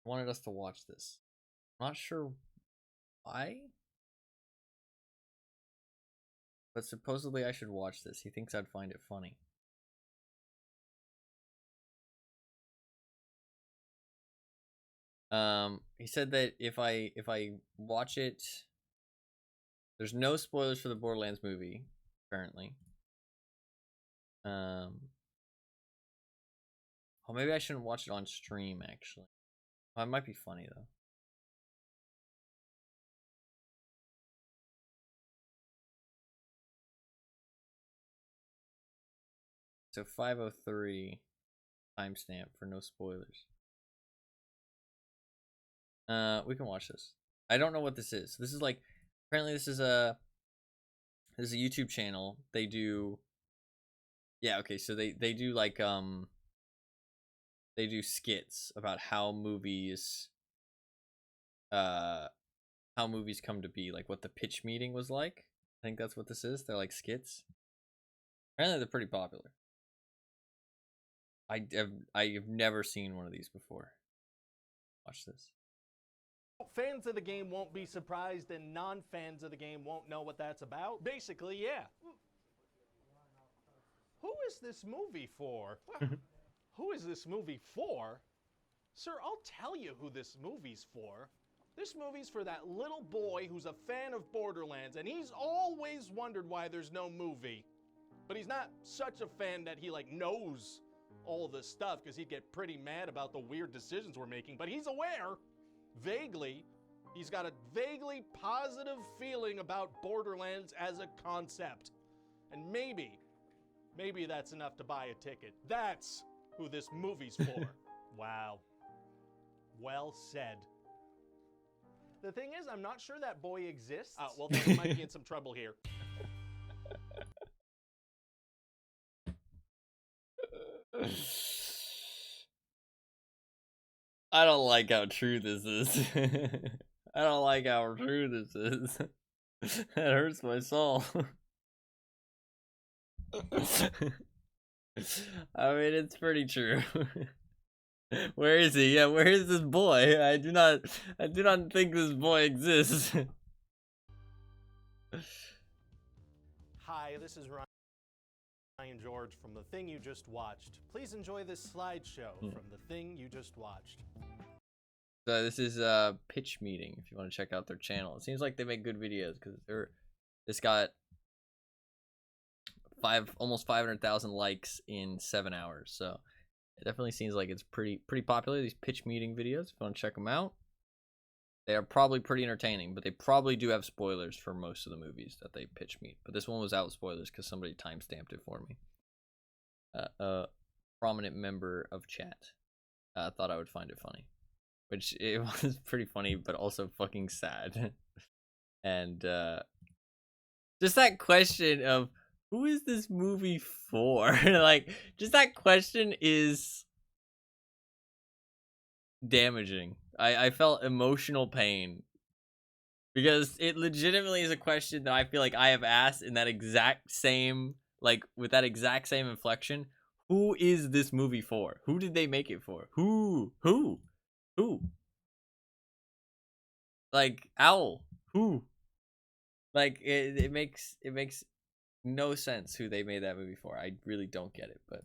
[SPEAKER 1] Wanted us to watch this. Not sure why, but supposedly I should watch this. He thinks I'd find it funny. He said that if I watch it, there's no spoilers for the Borderlands movie currently. Oh, maybe I shouldn't watch it on stream, actually. Oh, it might be funny, though. So 5:03 timestamp for no spoilers. We can watch this. I don't know what this is. This is like, apparently this is a YouTube channel. They do, yeah, okay, so they do like they do skits about how movies come to be, like what the pitch meeting was like. I think that's what this is. They're like skits. Apparently they're pretty popular. I've never seen one of these before. Watch this.
[SPEAKER 11] Fans of the game won't be surprised, and non-fans of the game won't know what that's about. Basically, yeah. Who is this movie for? Who is this movie for? Sir, I'll tell you who this movie's for. This movie's for that little boy who's a fan of Borderlands, and he's always wondered why there's no movie. But he's not such a fan that he, like, knows all this stuff, because he'd get pretty mad about the weird decisions we're making, but he's aware. Vaguely, he's got a vaguely positive feeling about Borderlands as a concept. And maybe that's enough to buy a ticket. That's who this movie's for. Wow. Well said. The thing is, I'm not sure that boy exists. Well, then we might be in some trouble here.
[SPEAKER 1] I don't like how true this is. I don't like how true this is. That hurts my soul. I mean, it's pretty true. Where is he? Yeah, where is this boy? I do not think this boy exists.
[SPEAKER 11] Hi, this is Ryan George from The Thing You Just Watched. Please enjoy this slideshow from The Thing You Just Watched.
[SPEAKER 1] So this is a pitch meeting if you want to check out their channel. It seems like they make good videos because this got almost 500,000 likes in 7 hours. So it definitely seems like it's pretty popular, these pitch meeting videos. If you want to check them out, they are probably pretty entertaining, but they probably do have spoilers for most of the movies that they pitch meet. But this one was out spoilers because somebody timestamped it for me. A prominent member of chat thought I would find it funny, which it was pretty funny, but also fucking sad. And just that question of who is this movie for? Like, just that question is damaging. I felt emotional pain because it legitimately is a question that I feel like I have asked in that exact same, like with that exact same inflection. Who is this movie for? Who did they make it for? Who? Like, Owl. Who? Like, it makes no sense who they made that movie for. I really don't get it, but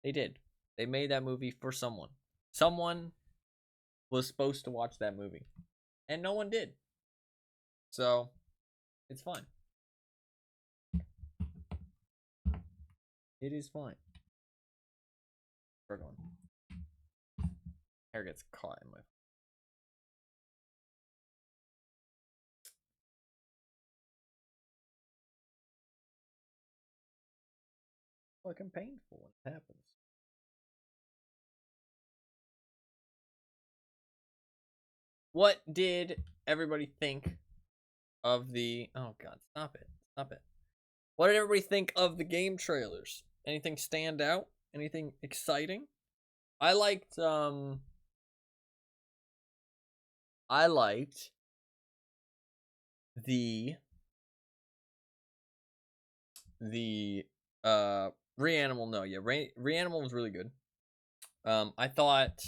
[SPEAKER 1] they did. They made that movie for someone. Someone was supposed to watch that movie, and no one did. So, it's fine. It is fine. We're going. Hair gets caught in my. Fucking painful when it happens. What did everybody think of the... Oh god, stop it. What did everybody think of the game trailers? Anything stand out? Anything exciting? I liked the Reanimal. No, yeah, Reanimal was really good. I thought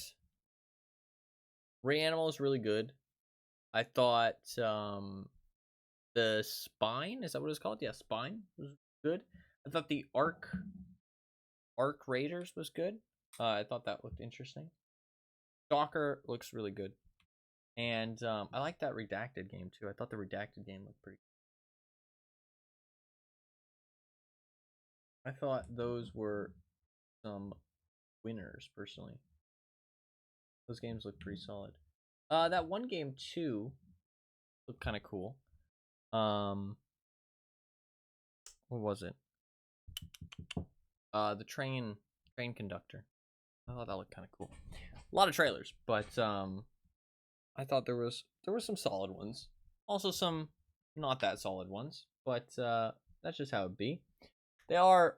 [SPEAKER 1] Reanimal was really good. I thought the Spine, is that what it's called? Yeah, Spine was good. I thought the Arc Raiders was good. I thought that looked interesting. Stalker looks really good. And I like that Redacted game too. I thought the Redacted game looked pretty good. I thought those were some winners, personally. Those games look pretty solid. That one game too looked kind of cool. What was it? The train conductor. I thought that looked kind of cool. A lot of trailers, but I thought there was some solid ones. Also some not that solid ones, but that's just how it be. They are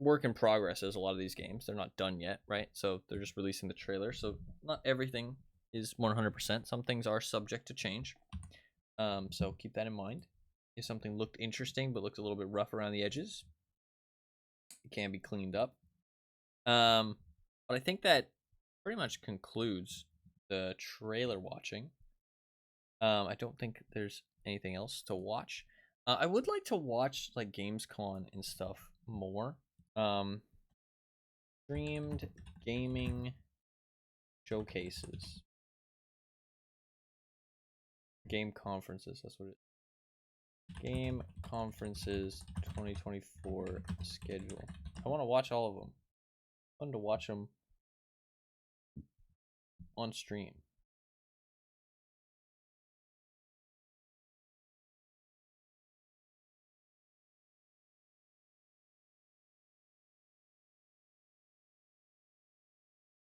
[SPEAKER 1] work in progress as a lot of these games. They're not done yet, right? So they're just releasing the trailer. So not everything is 100%. Some things are subject to change. So keep that in mind. If something looked interesting but looked a little bit rough around the edges, it can be cleaned up. But I think that pretty much concludes the trailer watching. I don't think there's anything else to watch. I would like to watch like Gamescom and stuff more. Streamed gaming showcases. Game conferences, that's what it is. Game conferences 2024 schedule. I want to watch all of them. Fun to watch them on stream.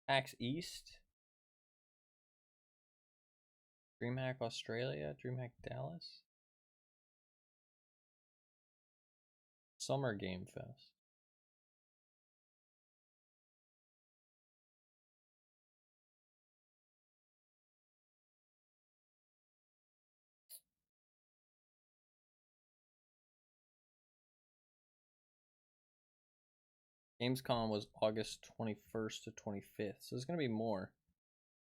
[SPEAKER 1] PAX East, DreamHack Australia, DreamHack Dallas, Summer Game Fest. Gamescom was August 21st to 25th, so there's gonna be more.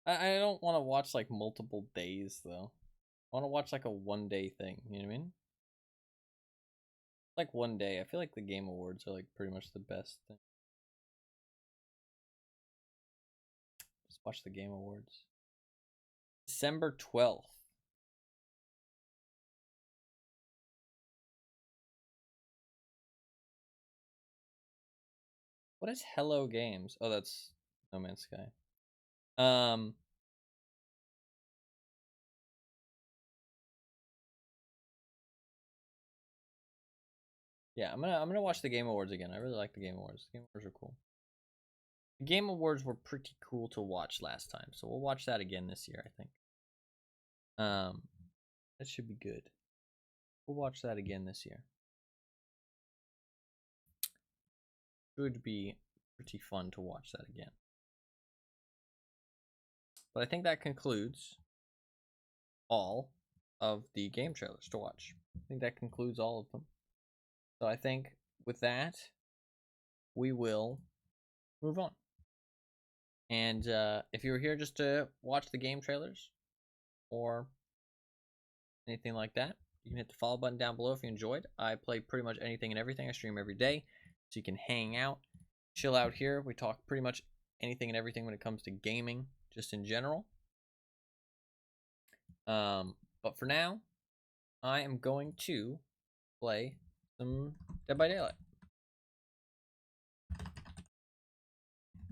[SPEAKER 1] I don't want to watch like multiple days though. I want to watch like a 1-day thing. You know what I mean? Like 1 day. I feel like the Game Awards are like pretty much the best thing. Just watch the Game Awards. December 12th. What is Hello Games? Oh, that's No Man's Sky. Yeah, I'm gonna watch the Game Awards again. I really like the Game Awards. The Game Awards are cool. The Game Awards were pretty cool to watch last time, so we'll watch that again this year, I think. That should be good. We'll watch that again this year. Should be pretty fun to watch that again. But I think that concludes all of the game trailers to watch. I think that concludes all of them. So I think with that, we will move on. And if you were here just to watch the game trailers or anything like that, you can hit the follow button down below if you enjoyed. I play pretty much anything and everything. I stream every day, so you can hang out, chill out here. We talk pretty much anything and everything when it comes to gaming, just in general. But for now, I am going to play some Dead by Daylight.